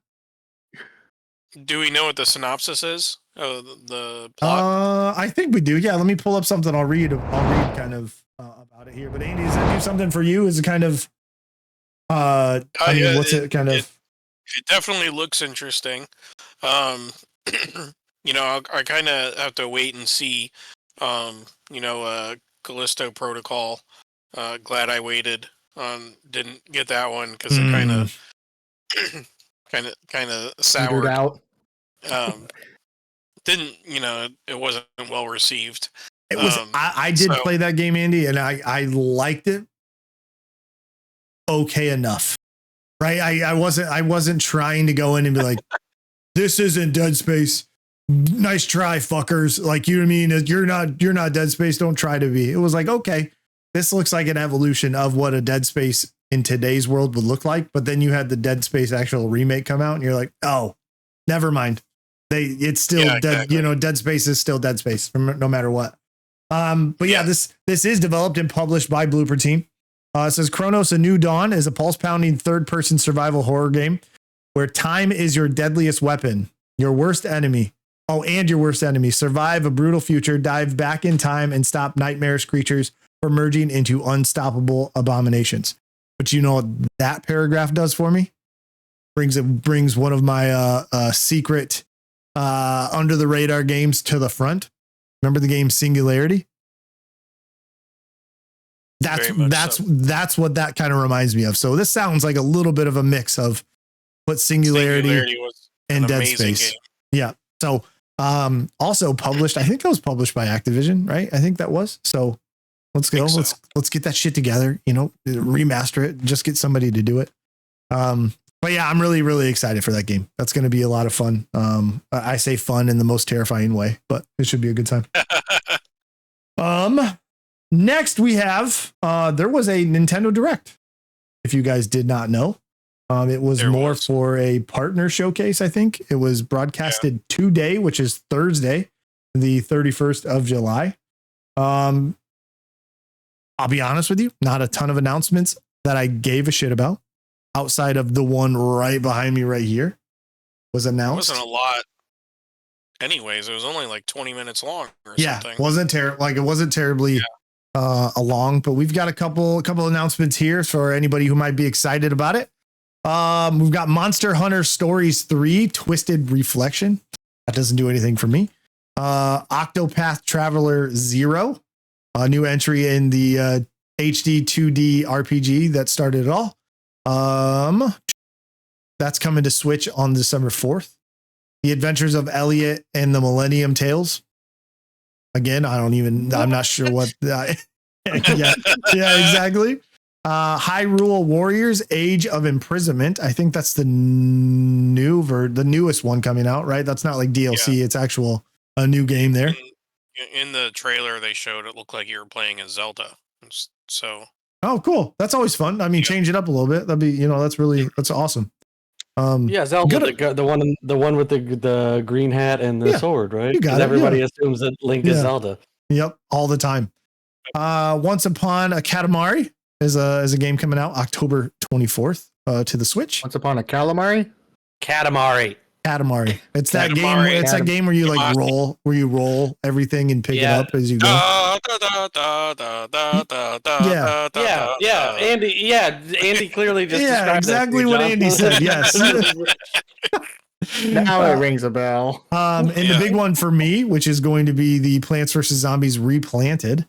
Do we know what the synopsis is? Oh, the plot. I think we do. Yeah, let me pull up something. I'll read kind of about it here. But Andy, does that do something for you? Is it kind of? What's it kind of? It definitely looks interesting. You know, I kind of have to wait and see. Callisto Protocol. Glad I waited. Didn't get that one because it kind of soured out. It wasn't well received. It was. I did play that game, Andy, and I liked it. Okay enough, right? I wasn't trying to go in and be like, this isn't Dead Space. Nice try, fuckers. Like, you know what I mean? You're not Dead Space. Don't try to be. It was like, okay, this looks like an evolution of what a Dead Space in today's world would look like. But then you had the Dead Space actual remake come out and you're like, oh, never mind. It's still dead. Exactly. Dead Space is still Dead Space no matter what. But yeah, this is developed and published by Blooper Team. It says Cronos: A New Dawn is a pulse-pounding third-person survival horror game where time is your deadliest weapon, your worst enemy. Oh, and your worst enemy. Survive a brutal future, dive back in time, and stop nightmarish creatures from merging into unstoppable abominations. But you know what that paragraph does for me? Brings one of my secret under the radar games to the front. Remember the game Singularity? That's what that kind of reminds me of. So this sounds like a little bit of a mix of what Singularity was and Dead Space. Game. Yeah. So also published, I think that was published by Activision, right? I think that was. So let's go. Let's get that shit together, remaster it, just get somebody to do it. But yeah, I'm really, really excited for that game. That's going to be a lot of fun. I say fun in the most terrifying way, but it should be a good time. Next we have, there was a Nintendo Direct. If you guys did not know, it was for a partner showcase. I think it was broadcasted today, which is Thursday, the 31st of July. I'll be honest with you, not a ton of announcements that I gave a shit about. Outside of the one right behind me right here was announced. It wasn't a lot. Anyways, it was only like 20 minutes long or something. It wasn't terribly long, but we've got a couple announcements here for anybody who might be excited about it. We've got Monster Hunter Stories 3 Twisted Reflection. That doesn't do anything for me. Octopath Traveler 0, a new entry in the HD 2D RPG that started it all. That's coming to Switch on December 4th. The Adventures of Elliot and the Millennium Tales. Again, I'm not sure what. Yeah, exactly. Hyrule Warriors: Age of Imprisonment. I think that's the newest one coming out, right? That's not like DLC. Yeah. It's a new game there. In the trailer they showed, it looked like you were playing as Zelda. So. Oh, cool. That's always fun. I mean, change it up a little bit. That'd be, that's awesome. Zelda, the one with the green hat and the sword, right? Because everybody assumes that Link is Zelda. Yep, all the time. Once Upon a Katamari is a game coming out October 24th to the Switch. Once Upon a Calamari? Katamari. It's that game. It's that game where you roll everything and pick it up as you go. Andy clearly just described exactly what Andy said. Yes. Now it rings a bell. And the big one for me, which is going to be the Plants vs. Zombies Replanted,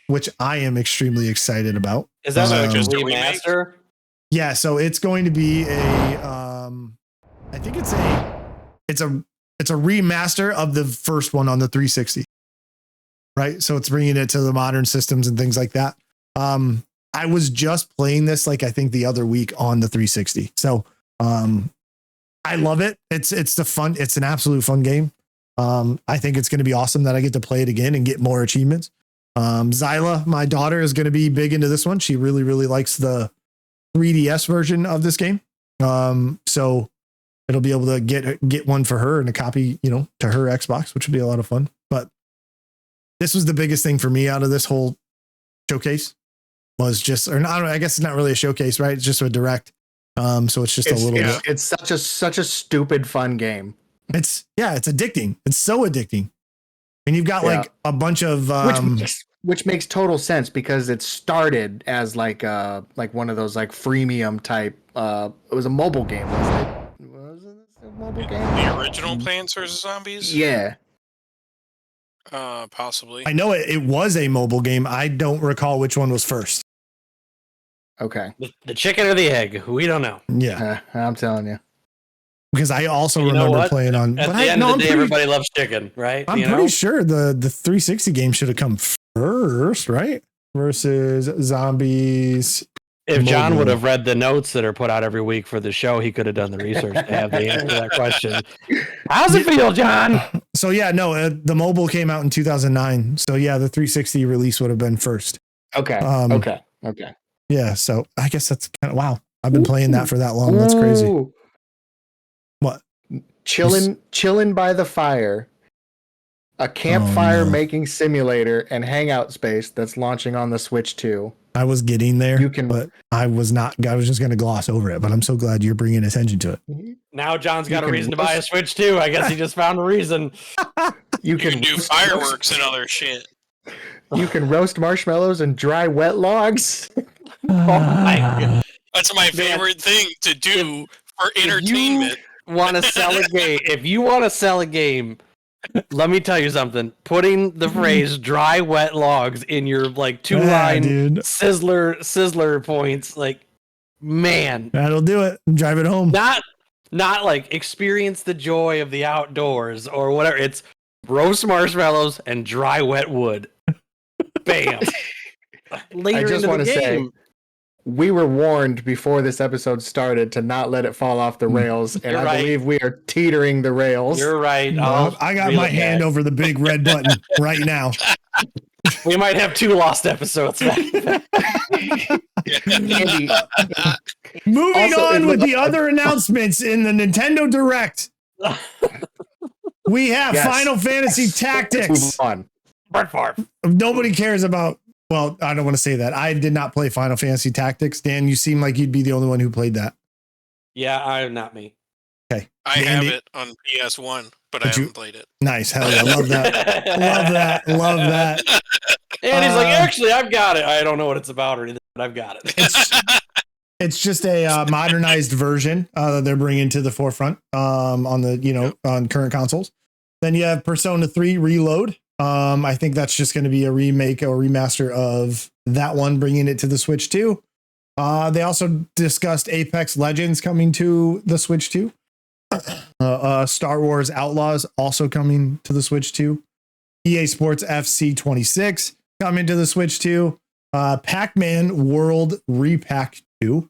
which I am extremely excited about. Is that just a remaster? Yeah, so it's going to be I think it's a remaster of the first one on the 360. Right? So it's bringing it to the modern systems and things like that. I was just playing this I think the other week on the 360. So I love it. It's an absolute fun game. I think it's going to be awesome that I get to play it again and get more achievements. Zyla, my daughter, is going to be big into this one. She really, really likes the 3DS version of this game. So it'll be able to get one for her and a copy, to her Xbox, which would be a lot of fun. But this was the biggest thing for me out of this whole showcase was just, I guess it's not really a showcase, right? It's just a direct. So it's just a little bit. It's such a stupid fun game. It's addicting. It's so addicting. And you've got a bunch of which makes total sense because it started as like one of those freemium type. It was a mobile game, wasn't it? Was it a mobile game? The original Plants vs. Zombies? Yeah. Possibly. I know it was a mobile game. I don't recall which one was first. Okay. The chicken or the egg? We don't know. Yeah. I'm telling you. Because I also remember playing on. At the end of the day, everybody loves chicken, right? I'm pretty sure the 360 game should have come first, right? Versus Zombies. If John would have read the notes that are put out every week for the show, he could have done the research to have the answer to that question. How's it feel, John? So the mobile came out in 2009. So the 360 release would have been first. Okay. Okay. Yeah. So I guess that's kind of wow. I've been playing that for that long. That's crazy. What? Chilling by the fire. A campfire making simulator and hangout space that's launching on the Switch 2. I was getting there, but I was not. I was just going to gloss over it. But I'm so glad you're bringing attention to it. Now John's got a reason to buy a Switch 2. I guess he just found a reason. You can do fireworks and other shit. You can roast marshmallows and dry wet logs. That's my favorite thing to do for entertainment. If you want to sell a game, let me tell you something. Putting the phrase "dry wet logs" in your 2-line sizzler points, man, that'll do it. Drive it home. Not experience the joy of the outdoors or whatever. It's roast marshmallows and dry wet wood. Bam. I just want to say, we were warned before this episode started to not let it fall off the rails, and I believe we are teetering the rails. You're right. I got my hand over the big red button right now. We might have 2 lost episodes. Moving on with the other announcements in the Nintendo Direct. We have Final Fantasy Tactics. Move on. Nobody cares about. Well, I don't want to say that. I did not play Final Fantasy Tactics. Dan, you seem like you'd be the only one who played that. Yeah, I'm not me. Okay. I have it on PS1, but I haven't played it. Nice. Hell yeah. Love that. Love that. And he's like, actually, I've got it. I don't know what it's about or anything, but I've got it. It's just a modernized version that they're bringing to the forefront on the, on current consoles. Then you have Persona 3 Reload. I think that's just going to be a remake or remaster of that one, bringing it to the Switch 2. They also discussed Apex Legends coming to the Switch 2. Star Wars Outlaws also coming to the Switch 2. EA Sports FC 26 coming to the Switch 2. Pac-Man World Repack 2.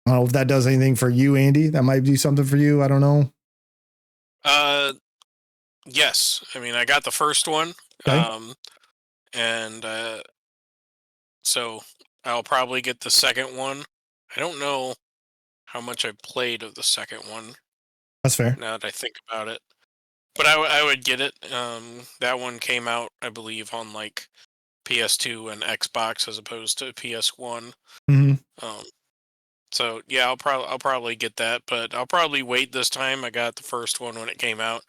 I don't know if that does anything for you, Andy. That might do something for you. I don't know. Yes. I mean, I got the first one. Okay. So I'll probably get the second one. I don't know how much I played of the second one. That's fair. Now that I think about it. But I would get it. That one came out, I believe, on like PS2 and Xbox as opposed to PS1. Mm-hmm. So yeah, I'll probably get that, but I'll probably wait this time. I got the first one when it came out,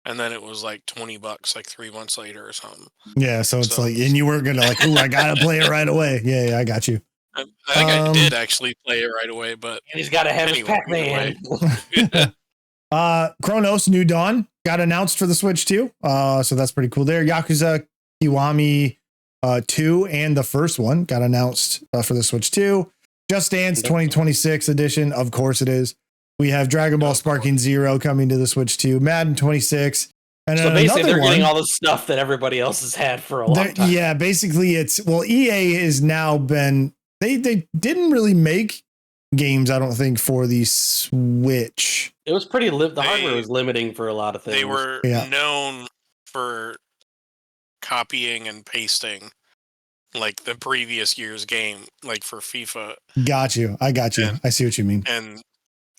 and then it was like $20 like 3 months later or something. Yeah, so it's like, and you weren't gonna like, oh, I gotta play it right away. Yeah, I got you. I think I did actually play it right away, but and he's got to have his Pac-Man. Cronos New Dawn got announced for the Switch 2. So that's pretty cool there. Yakuza Kiwami 2 and the first one got announced for the Switch 2. Just Dance 2026 edition, of course it is. We have Dragon Ball Sparking Zero coming to the Switch 2, Madden 26. And so basically they're getting all the stuff that everybody else has had for a long time. Yeah, basically EA has now been, they didn't really make games, I don't think, for the Switch. It was pretty the hardware was limiting for a lot of things. They were known for copying and pasting like the previous year's game, like for FIFA. Got you. I got you. I see what you mean. And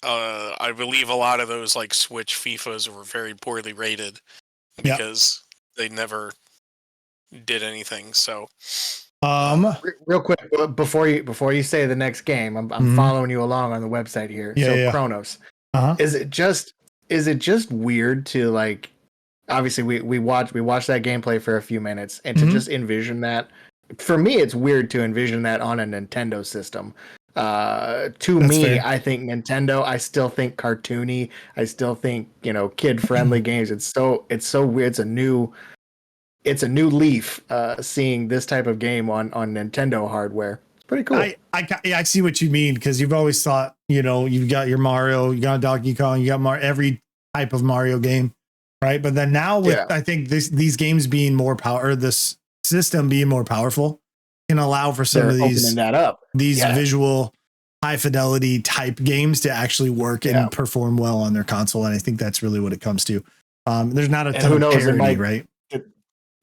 I believe a lot of those like Switch FIFAs were very poorly rated because they never did anything. So real quick before you say the next game, I'm following you along on the website here. Cronos. Is it just weird to like, obviously we watched that gameplay for a few minutes and to just envision that. For me, it's weird to envision that on a Nintendo system. That's me, fair. I think Nintendo. I still think cartoony. I still think kid-friendly games. It's so weird. It's a new leaf. Seeing this type of game on Nintendo hardware. It's pretty cool. I see what you mean, because you've always thought you've got your Mario, you got Donkey Kong, you got every type of Mario game, right? But then now with I think these games being more this system being more powerful can allow for some of these visual high fidelity type games to actually work and perform well on their console. And I think that's really what it comes to. There's not a ton of parity, right?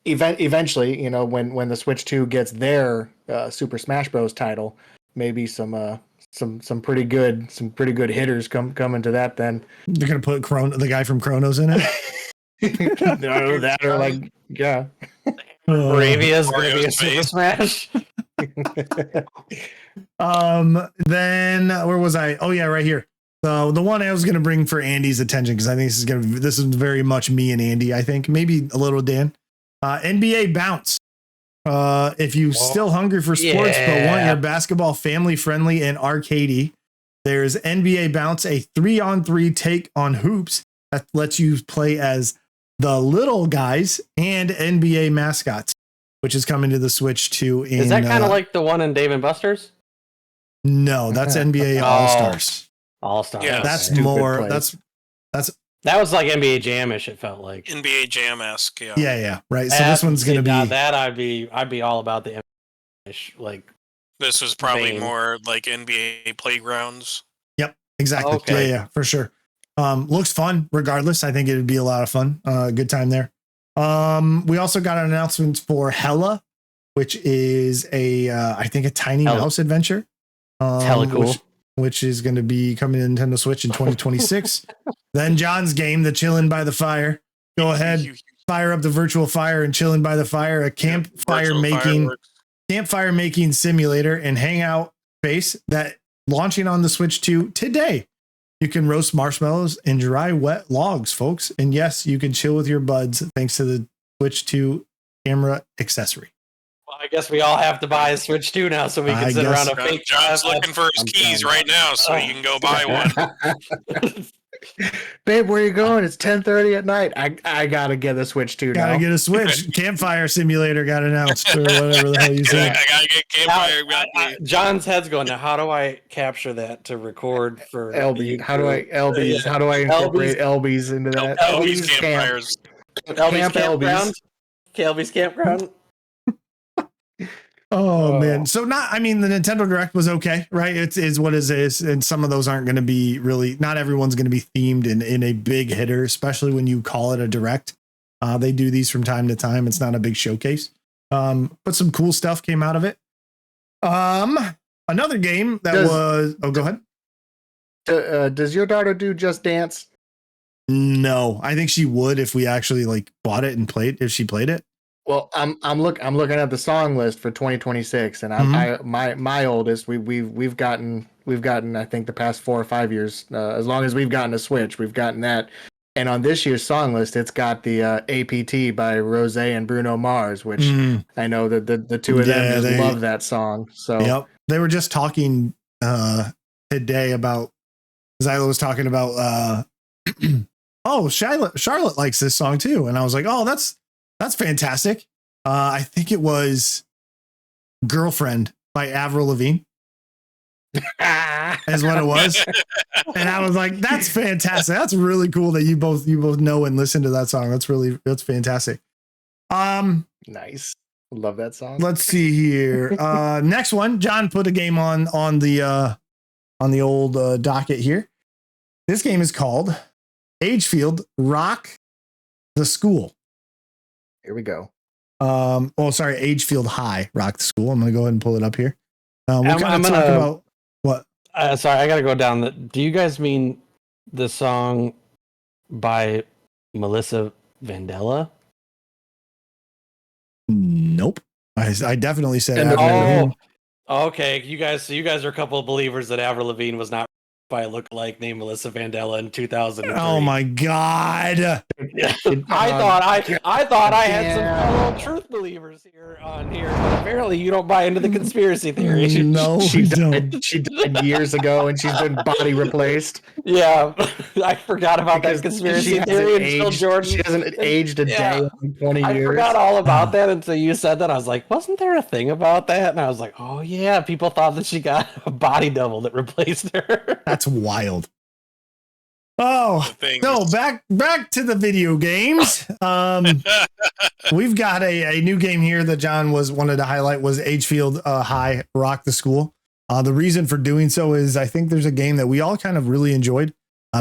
Eventually, when the Switch 2 gets their Super Smash Bros. Title, maybe some pretty good hitters come into that. Then they're gonna put the guy from Cronos in it. No, that or like Bravia's gonna be a Super Smash. Then where was I? Oh yeah, right here. So the one I was gonna bring for Andy's attention, because I think this is very much me and Andy. I think maybe a little Dan. NBA Bounce. If you still hungry for sports but want your basketball family friendly and arcadey, there's NBA Bounce, a 3-on-3 take on hoops that lets you play as the little guys and NBA mascots, which is coming to the Switch 2. Is that kind of like the one in Dave & Buster's? No, that's NBA All-Stars. All-Stars. Yeah, that's more. That was like NBA Jam-ish, it felt like. NBA Jam-esque, yeah. Yeah, right. So this one's going to be... That I'd be all about the NBA-ish, like This was probably vein. more like NBA playgrounds. Yep, exactly. Okay. Yeah, for sure. Looks fun regardless. I think it would be a lot of fun. Good time there. We also got an announcement for Hella, which is I think a tiny Hella. mouse adventure. It's hella cool. Which is going to be coming to Nintendo Switch in 2026. Then John's game, the Chillin' by the Fire. Go ahead, fire up the virtual fire and chillin' by the fire, a campfire making simulator and hangout space that launching on the Switch 2 today. You can roast marshmallows and dry wet logs, folks. And yes, you can chill with your buds thanks to the Switch 2 camera accessory. Well, I guess we all have to buy a Switch 2 now so we can sit around a fake. John's looking for his keys right now so he can go buy one. Babe, where you going? It's 10:30 at night. I gotta get a Switch 2 now. Gotta get a Switch. Campfire simulator got announced or whatever the hell you said. I gotta get campfire. John's head's going, now how do I capture that to record for LB? How do I incorporate LBs into that? LB's campfires. LB's campground? LB's campground? Oh man. So the Nintendo Direct was okay, right? It's what it is. And some of those aren't going to be really, not everyone's going to be themed in a big hitter, especially when you call it a Direct. They do these from time to time. It's not a big showcase. But some cool stuff came out of it. Another game that go ahead. Does your daughter do Just Dance? No, I think she would if we actually bought it and if she played it. Well, I'm looking at the song list for 2026, and my oldest we've gotten I think the past 4 or 5 years, as long as we've gotten a Switch, we've gotten that. And on this year's song list, it's got the APT by Rose and Bruno Mars, which I know that the two of them just love that song. So yep, they were just talking today about, Zyla was talking about Charlotte likes this song too, and I was like, oh, that's fantastic. I think it was Girlfriend by Avril Lavigne is what it was. And I was like, that's fantastic. That's really cool that you both know and listen to that song. That's fantastic. Nice. Love that song. Let's see here. Next one, John put a game on the old docket here. This game is called Agefield Rock the School. Here we go. Agefield High Rock the School. I'm going to go ahead and pull it up here. We're going to talk about what? Sorry, I got to go down. Do you guys mean the song by Melissa Vandella? Nope. I definitely said. Okay. You guys are a couple of believers that Avril Lavigne was not by a lookalike named Melissa Vandella in 2003. Oh my God! I thought I had some fellow truth believers here on here, but apparently you don't buy into the conspiracy theory. No, she died years ago, and she's been body replaced. Yeah, I forgot about that conspiracy theory until Jordan. She hasn't aged a day in 20 years. I forgot all about that until you said that. I was like, wasn't there a thing about that? And I was like, oh yeah, people thought that she got a body double that replaced her. That's wild. Oh, so back to the video games. We've got a new game here that John wanted to highlight was Agefield High Rock the School. The reason for doing so is I think there's a game that we all kind of really enjoyed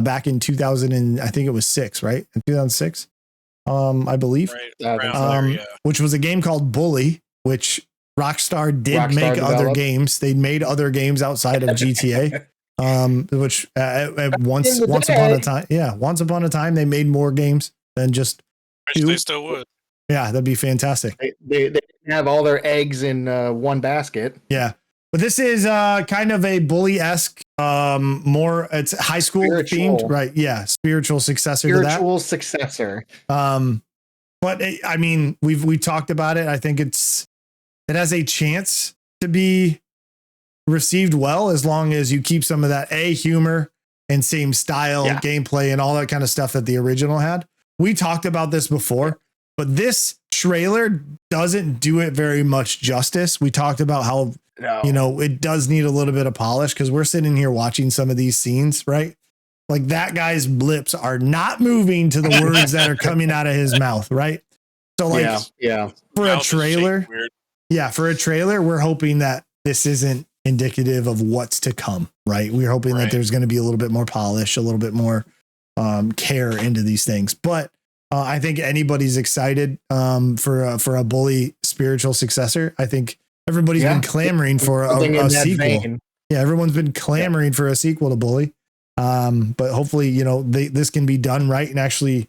back in 2000 and I think it was 6, right? In 2006, I believe. Right. Which was a game called Bully, which Rockstar make other games. They made other games outside of GTA. Which once upon a time they made more games than just two. They still would. Yeah, that'd be fantastic. They have all their eggs in one basket. Yeah, but this is kind of a Bully-esque, more it's high school themed, right? Yeah, spiritual successor to that. Spiritual successor. But we talked about it. I think it has a chance to be received well as long as you keep some of that humor and same style gameplay and all that kind of stuff that the original had. We talked about this before, but this trailer doesn't do it very much justice. We talked about how it does need a little bit of polish because we're sitting here watching some of these scenes, right? Like that guy's lips are not moving to the words that are coming out of his mouth, right? So for a trailer, we're hoping that this isn't indicative of what's to come, right? We're hoping that there's going to be a little bit more polish, a little bit more care into these things. But I think anybody's excited for a Bully spiritual successor. I think everybody's been clamoring for a sequel. Vein. Yeah, everyone's been clamoring for a sequel to Bully. But hopefully, this can be done right and actually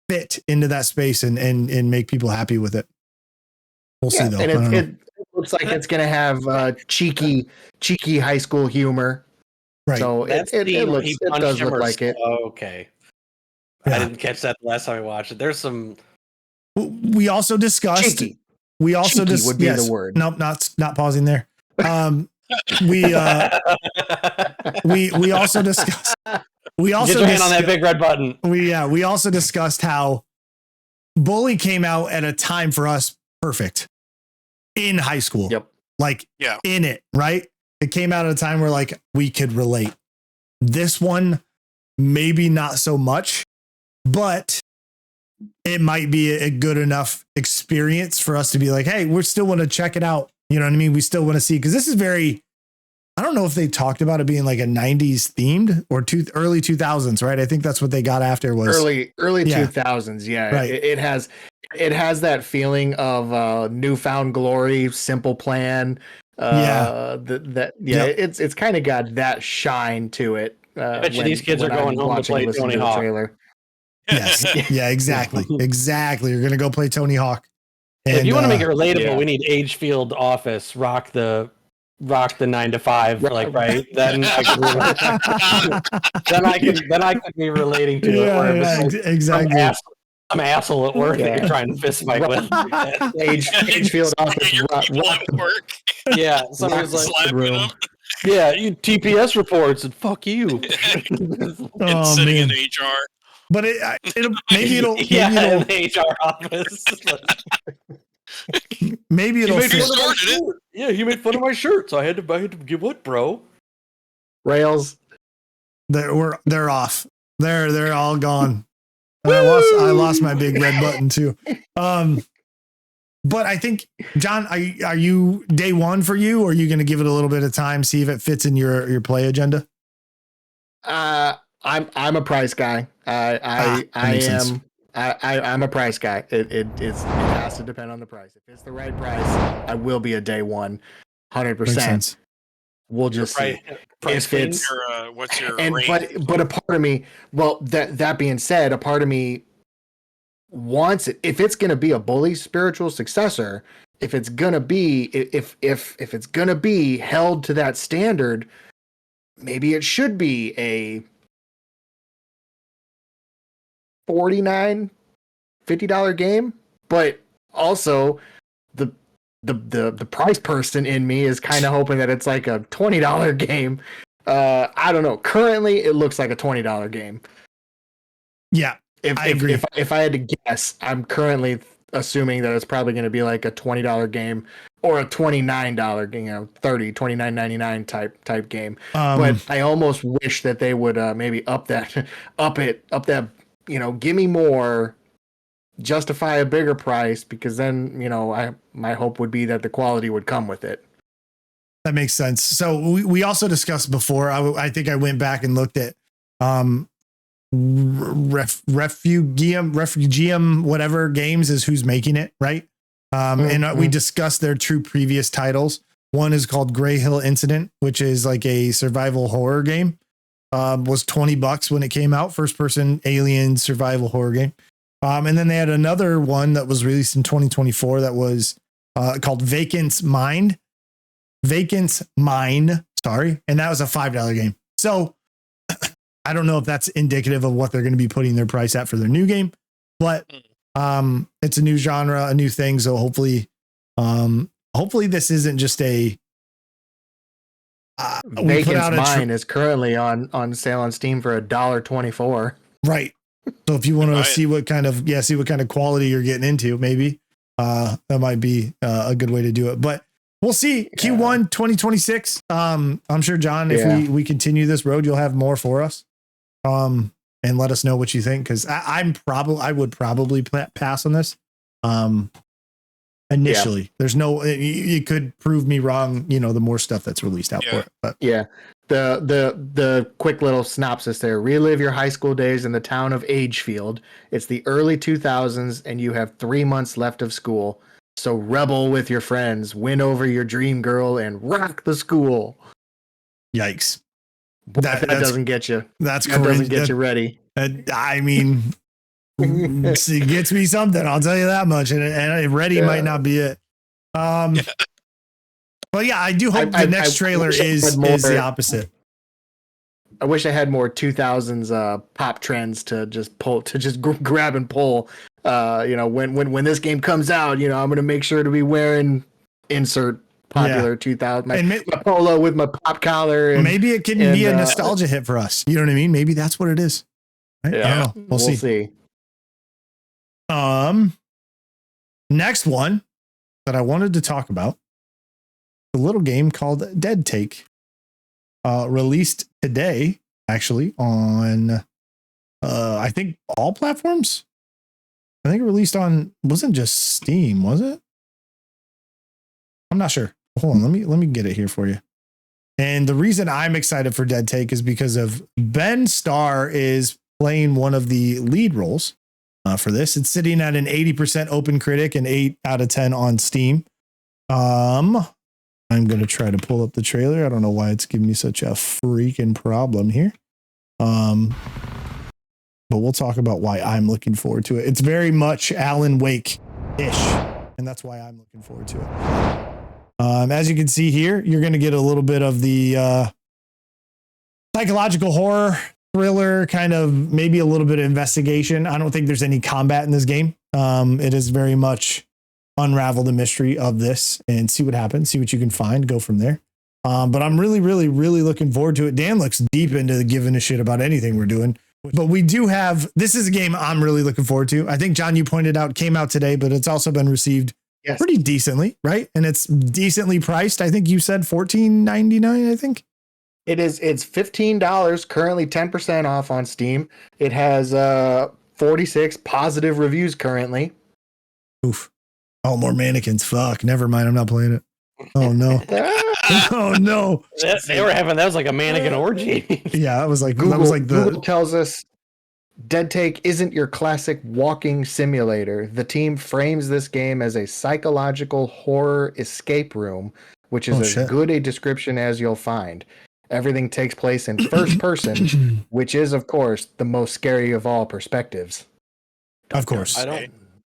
fit into that space and make people happy with it. We'll see though. And it looks like it's going to have cheeky high school humor. Right. So it does look like it. Okay. Yeah. I didn't catch that the last time I watched it. There's some. We also discussed. Cheeky. We also discussed. Would be the word. Nope, not pausing there. We also discussed. We also get your hand on that big red button. We also discussed how Bully came out at a time for us perfect in high school. Yep. In it, right? It came out at a time where we could relate. This one, maybe not so much, but it might be a good enough experience for us to be like, hey, we still want to check it out. You know what I mean? We still want to see, because this is very, I don't know if they talked about it being like a 90s themed or early 2000s, right? I think that's what they got after was early 2000s. Yeah. Right. It has that feeling of newfound glory, simple plan. It's kind of got that shine to it. I bet you these kids are going home to play Tony Hawk. Trailer. Yes. Yeah, exactly. You're going to go play Tony Hawk. And, if you want to make it relatable, we need Agefield Office, rock the 9 to 5, right? Then I could be relating to it. Exactly. Some asshole at work that you're trying to fist fight with. Agefield Office at work. Yeah, somebody's slapping him. Yeah, you TPS reports and fuck you. And sitting in HR. But maybe it'll in the HR office. Maybe it'll he made fun of my shirt, so I had to give what, bro? Rails. They're off. They're all gone. I lost my big red button too. But I think, John, are you day one for you, or are you going to give it a little bit of time, see if it fits in your play agenda? I'm a price guy. I'm a price guy. It has to depend on the price. If it's the right price, I will be a day one, 100%. We'll just see. If it's what's your range? But a part of me, that being said, a part of me wants it. If it's gonna be a Bully spiritual successor, if it's gonna be it's gonna be held to that standard, maybe it should be a $49, $50 game. But also the price person in me is kind of hoping that it's like a $20 game. I don't know. Currently, it looks like a $20 game. Yeah, I agree. If I had to guess, I'm currently assuming that it's probably going to be like a $20 game or a $29 game, $29.99 type game. But I almost wish that they would maybe up that, give me more. Justify a bigger price, because then my hope would be that the quality would come with it. That makes sense. So we also discussed before. I think I went back and looked at Refugium whatever games is who's making it, right? And we discussed their two previous titles. One is called Gray Hill Incident, which is like a survival horror game. Was $20 when it came out, first person alien survival horror game. And then they had another one that was released in 2024 that was called Vacant's Mind. Vacant's Mine, sorry. And that was a $5 game. So I don't know if that's indicative of what they're going to be putting their price at for their new game, but it's a new genre, a new thing. So hopefully this isn't just a Vacant's Mine is currently on sale on Steam for $1.24. Right. So if you want to see what kind of quality you're getting into, maybe that might be a good way to do it. But we'll see. Q1 2026. I'm sure, John, if we continue this road, you'll have more for us. And let us know what you think, because I would probably pass on this. initially. There's no, you could prove me wrong, the more stuff that's released out for it. But yeah. The quick little synopsis there. Relive your high school days in the town of Agefield. It's the early 2000s, and you have 3 months left of school. So rebel with your friends, win over your dream girl, and rock the school. Yikes. That doesn't get you. That doesn't get you ready. I mean, it gets me something. I'll tell you that much. And ready might not be it. But yeah, I do hope the next trailer is the opposite. I wish I had more 2000s pop trends to just grab and pull. When this game comes out, I'm going to make sure to be wearing insert popular 2000 my polo with my pop collar. And, maybe it can be a nostalgia hit for us. You know what I mean? Maybe that's what it is. Right? Yeah, we'll see. Next one that I wanted to talk about, a little game called Dead Take, released today, actually, on I think all platforms. I think it released on, wasn't just Steam, was it? I'm not sure. Hold on, let me get it here for you. And the reason I'm excited for Dead Take is because of Ben Starr is playing one of the lead roles for this. It's sitting at an 80% open critic and 8 out of 10 on Steam. I'm going to try to pull up the trailer. I don't know why it's giving me such a freaking problem here. But we'll talk about why I'm looking forward to it. It's very much Alan Wake-ish, and that's why I'm looking forward to it. As you can see here, you're going to get a little bit of the psychological horror, thriller, kind of maybe a little bit of investigation. I don't think there's any combat in this game. It is very much unravel the mystery of this and see what happens, see what you can find, go from there. But I'm really, really, really looking forward to it. Dan looks deep into giving a shit about anything we're doing. But we do have, this is a game I'm really looking forward to. I think, John, you pointed out, came out today, but it's also been received pretty decently, right? And it's decently priced. I think you said $14.99, I think. It's $15, currently 10% off on Steam. It has 46 positive reviews currently. Oof. Oh, more mannequins. Fuck. Never mind. I'm not playing it. Oh, no. Oh, no. That was like a mannequin orgy. Yeah, it was like, Google tells us Dead Take isn't your classic walking simulator. The team frames this game as a psychological horror escape room, which is as good a description as you'll find. Everything takes place in first person, which is, of course, the most scary of all perspectives. Of course.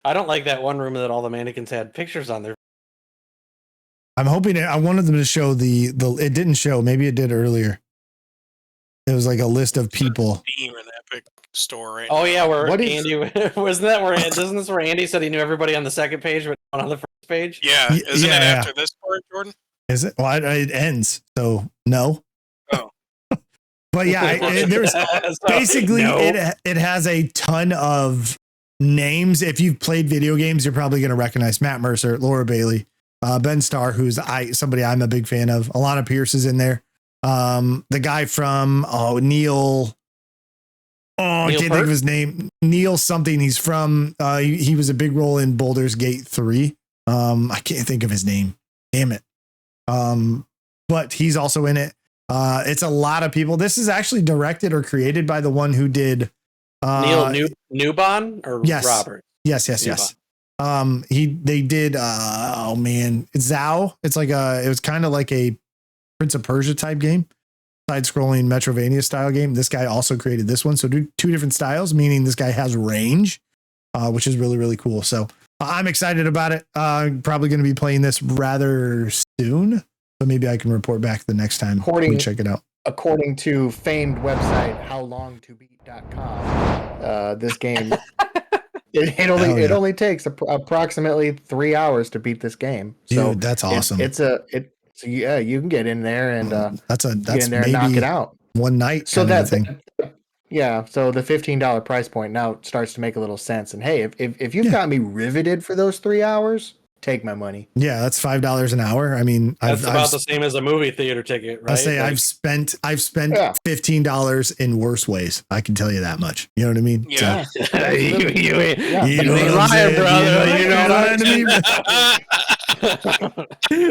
I don't like that one room that all the mannequins had pictures on there. I'm hoping I wanted them to show it didn't show. Maybe it did earlier. It was like a list of people. Steam and Epic Store right now. Yeah, where Andy wasn't that where isn't this where Andy said he knew everybody on the second page but not on the first page? Yeah, isn't it after this part, Jordan? Is it? Well, it ends, so no. Oh. But yeah, there's basically it has a ton of names. If you've played video games, you're probably going to recognize Matt Mercer, Laura Bailey, Ben Starr, who's somebody I'm a big fan of. Alana Pierce is in there. The guy from Neil. Oh, I can't think of his name. Neil something. He's from. He was a big role in Baldur's Gate 3. I can't think of his name. Damn it. But he's also in it. It's a lot of people. This is actually directed or created by the one who did Neil Newbon or Robert. Yes. They did it's Zao. It's like it was kind of like a Prince of Persia type game, side-scrolling Metrovania style game. This guy also created this one, so do two different styles, meaning this guy has range, which is really, really cool. So I'm excited about it. Probably going to be playing this rather soon, so maybe I can report back the next time we check it out. According to famed website howlongtobeat.com, this game it only takes approximately 3 hours to beat this game. So dude, that's awesome. So yeah, you can get in there and that's get in there and knock it out one night. So that's so the $15 price point now starts to make a little sense. And hey, if you've got me riveted for those 3 hours, Take my money. Yeah, that's $5 an hour. I mean, That's about the same as a movie theater ticket, right? I say Like, I've spent $15 in worse ways. I can tell you that much. You know what I mean? Yeah. you ain't You know what I'm lying, saying? brother. You know what I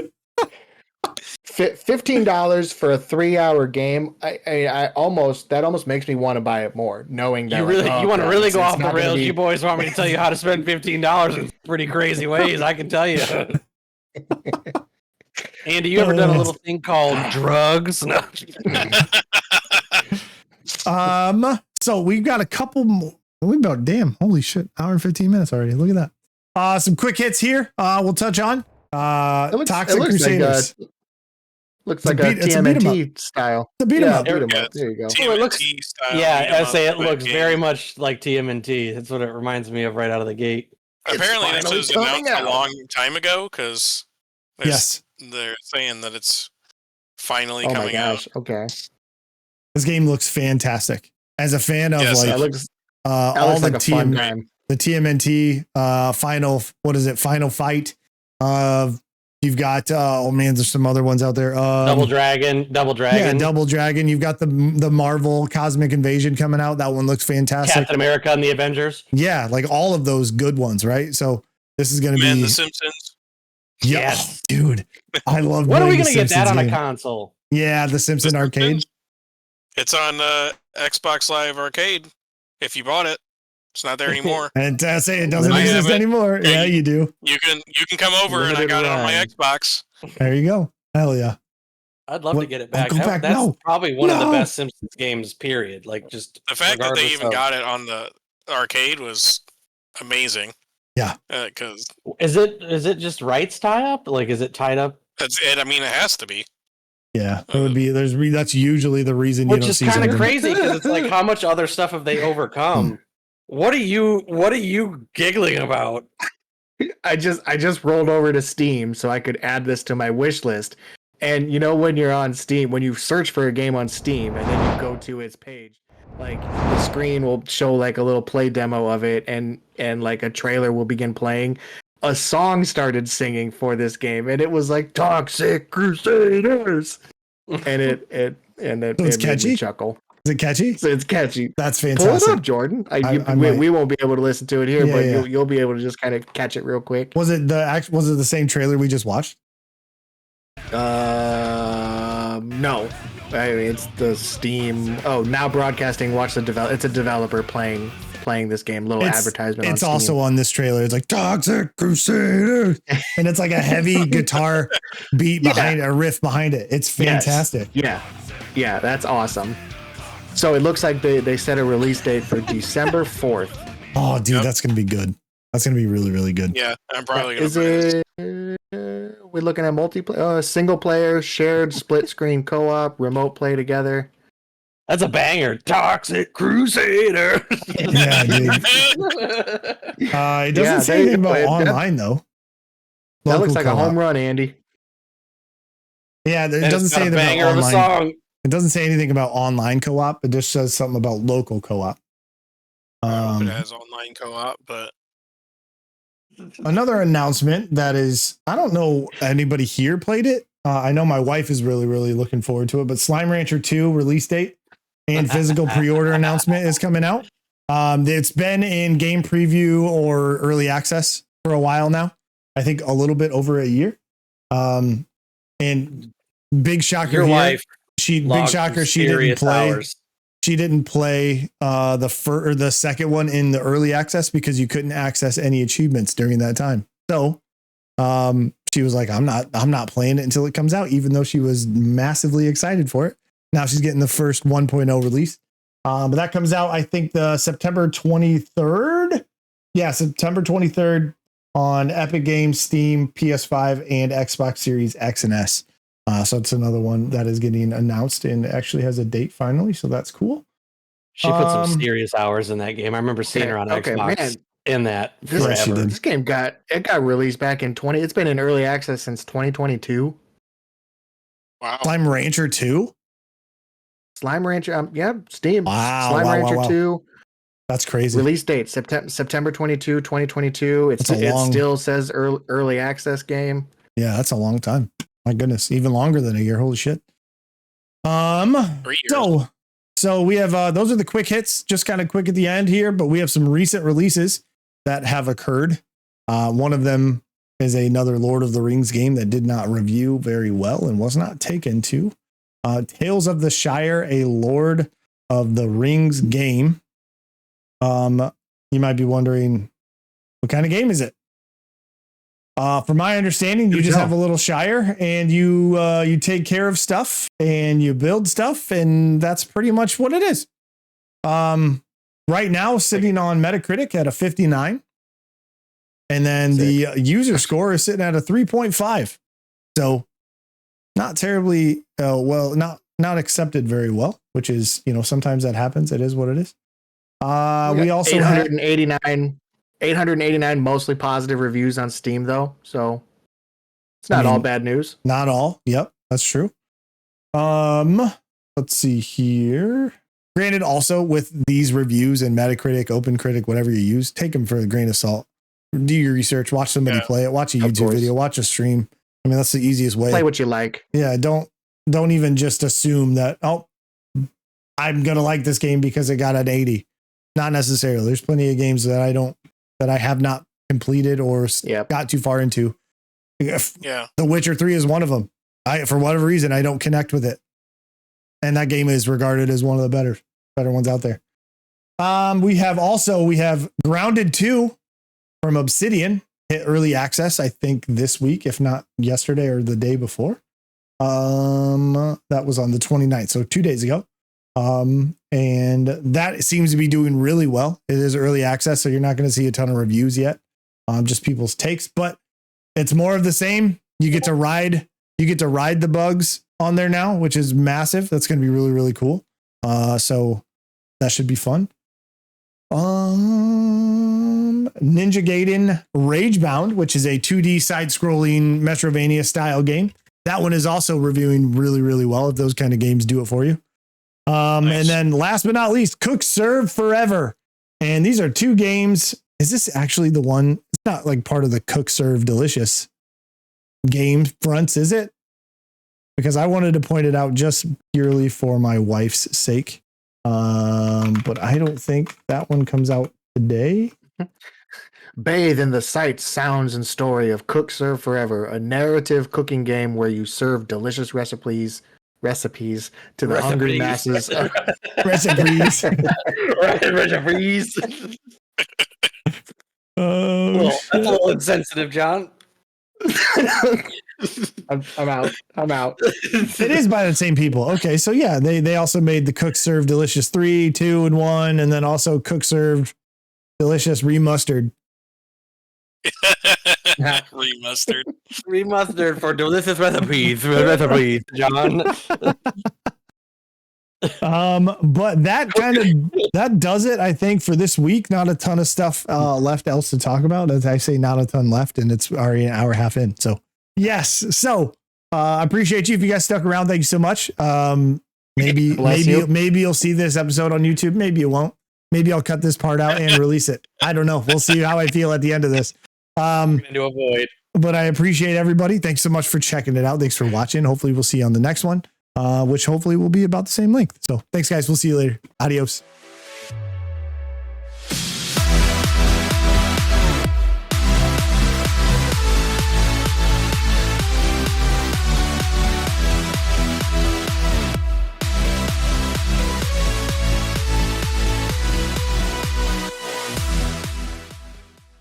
mean? $15 for a 3-hour game. I almost makes me want to buy it more, knowing that You really, like, you want to God, really go it's off the not gonna rails? be- You boys want me to tell you how to spend $15 in pretty crazy ways? I can tell you. Andy, you ever done a little thing called drugs? No. So we've got a couple more. We about holy shit, hour and 15 minutes already. Look at that. Some quick hits here. We'll touch on Toxic Crusaders. Looks like a TMNT style. It's a beat 'em up. Beat 'em up. There you go. TMNT style. Yeah, I say it looks game. very much like TMNT. That's what it reminds me of right out of the gate. Apparently, this was announced a long time ago because Yes, they're saying that it's finally Oh my coming out. gosh. Okay. this game looks fantastic. As a fan of Yes, like That looks all the like a fun time. the TMNT final, what is it? Final fight. You've got oh man, there's some other ones out there. Double Dragon. Yeah, Double Dragon. You've got the Marvel Cosmic Invasion coming out. That one looks fantastic. Captain America and the Avengers. Yeah, like all of those good ones, right? So this is going to be The Simpsons. Yeah, Yes. dude. I love. When are we going going to get that on a console? Yeah, the Simpson arcade. It's on Xbox Live Arcade. If you bought it, it's not there anymore. And say it doesn't I exist have it. anymore. Yeah, Yeah, you do. You can come over and I got it on my Xbox. There you go. Hell yeah. I'd love What? to get it back. Go back. That's No. probably one of the No. best Simpsons games, period. Like, just The fact that they regardless even of- got it on the arcade was amazing. Yeah. Because Is it just rights tie up? Like, is it tied up? that's it. I mean, it has to be. Yeah, it would be. That's usually the reason you Which don't is see kind of something. crazy because it's like, how much other stuff have they overcome? What are you giggling about? I just rolled over to Steam so I could add this to my wish list. And you know, when you're on Steam, when you search for a game on Steam and then you go to its page, like the screen will show like a little play demo of it and like a trailer will begin playing. A song started singing for this game and it was like Toxic Crusaders. And it it's made catchy? me chuckle. Is it catchy? So it's catchy. That's Pull it fantastic. up, Jordan. I we, might. we won't be able to listen to it here, Yeah, but yeah. you'll be able to just kind of catch it real quick. Was it the same trailer we just watched? No. I mean, it's the Steam. Oh, now broadcasting. Watch the It's a developer playing this game. Little advertisement. It's on also Steam. on this trailer. It's like Toxic Crusaders, and it's like a heavy guitar beat behind a riff behind it. It's fantastic. Yes. Yeah, that's awesome. So it looks like they set a release date for December 4th. Oh, dude, Yep. that's gonna be good. That's gonna be really, really good. Yeah, I'm probably gonna Is play this. it? We're looking at multiplayer, single player, shared, split screen, co-op, remote play together. That's a banger. Toxic Crusader. Yeah, dude. It doesn't say anything about online though. That Local looks like a co-op. home run, Andy. Yeah, it And doesn't it's say got a anything banger about of a online. song. It doesn't say anything about online co-op. It just says something about local co-op. I hope it has online co-op, but Another announcement that is, I don't know anybody here played it. I know my wife is really, really looking forward to it, but Slime Rancher 2 release date and physical pre-order announcement is coming out. It's been in game preview or early access for a while now. I think a little bit over a year. And big shocker Your here. wife. Big shocker. She didn't play. Hours. She didn't play the second one in the early access because you couldn't access any achievements during that time. So she was like, I'm not playing it until it comes out, even though she was massively excited for it. Now she's getting the first 1.0 release. But that comes out, I think, the September 23rd. Yeah, September 23rd on Epic Games, Steam, PS5, and Xbox Series X and S. So it's another one that is getting announced and actually has a date finally. So that's cool. She put some serious hours in that game. I remember seeing her on Xbox man. in that This, Yeah, she forever. did. this game got released back in 20. It's been in early access since 2022. wow. Slime Rancher 2. Slime Rancher, yeah, Steam. Wow, Slime wow, Rancher wow. 2. That's crazy. Release date September 22, 2022. It still says early access game. Yeah, that's a long time. My goodness, even longer than a year. Holy shit. 3 years. So we have those are the quick hits, just kind of quick at the end here, but we have some recent releases that have occurred. One of them is another Lord of the Rings game that did not review very well and was not taken to. Tales of the Shire, a Lord of the Rings game. You might be wondering, what kind of game is it? From my understanding, you just have a little shire and you take care of stuff and you build stuff, and that's pretty much what it is. Right now, sitting on Metacritic at a 59, and then the user score is sitting at a 3.5. So not terribly well, not accepted very well, which is, sometimes that happens. It is what it is. We also 889 mostly positive reviews on Steam, though, so it's not all bad news. Not all. Yep, that's true. Let's see here. Granted, also with these reviews and Metacritic, OpenCritic, whatever you use, take them for a grain of salt. Do your research. Watch somebody play it. Watch a YouTube video. Watch a stream. I mean, that's the easiest way. Play what you like. Yeah, don't even just assume that, I'm gonna like this game because it got an 80. Not necessarily. There's plenty of games that I have not completed or got too far into. Yeah. The Witcher 3 is one of them. For whatever reason, I don't connect with it. And that game is regarded as one of the better ones out there. We have Grounded 2 from Obsidian hit early access, I think this week, if not yesterday or the day before. That was on the 29th, so 2 days ago. And that seems to be doing really well. It is early access, so you're not going to see a ton of reviews yet. Just people's takes, but it's more of the same. You get to ride the bugs on there now, which is massive. That's going to be really, really cool. So that should be fun. Ninja Gaiden Ragebound, which is a 2D side-scrolling Metroidvania style game. That one is also reviewing really, really well, if those kind of games do it for you. Nice. And then last but not least, Cook Serve Forever. And these are two games. Is this actually the one? It's not like part of the Cook Serve Delicious game fronts, is it? Because I wanted to point it out just purely for my wife's sake. But I don't think that one comes out today. Bathe in the sights, sounds, and story of Cook Serve Forever, a narrative cooking game where you serve delicious recipes to the hungry masses. Recipes. Recipes. That's a little insensitive, John. I'm out. It is by the same people. Okay, so yeah, they also made the Cook Serve Delicious 3, 2, and 1, and then also Cook Serve Delicious Remastered. Remastered for delicious recipes, John. But that does it, I think, for this week. Not a ton of stuff left else to talk about. As I say, not a ton left, and it's already an hour and a half in. So yes, so I appreciate you if you guys stuck around. Thank you so much. Maybe you'll see this episode on YouTube. Maybe you won't. Maybe I'll cut this part out and release it. I don't know. We'll see how I feel at the end of this. To avoid. But I appreciate everybody. Thanks so much for checking it out. Thanks for watching. Hopefully we'll see you on the next one, which hopefully will be about the same length. So thanks, guys. We'll see you later. Adios.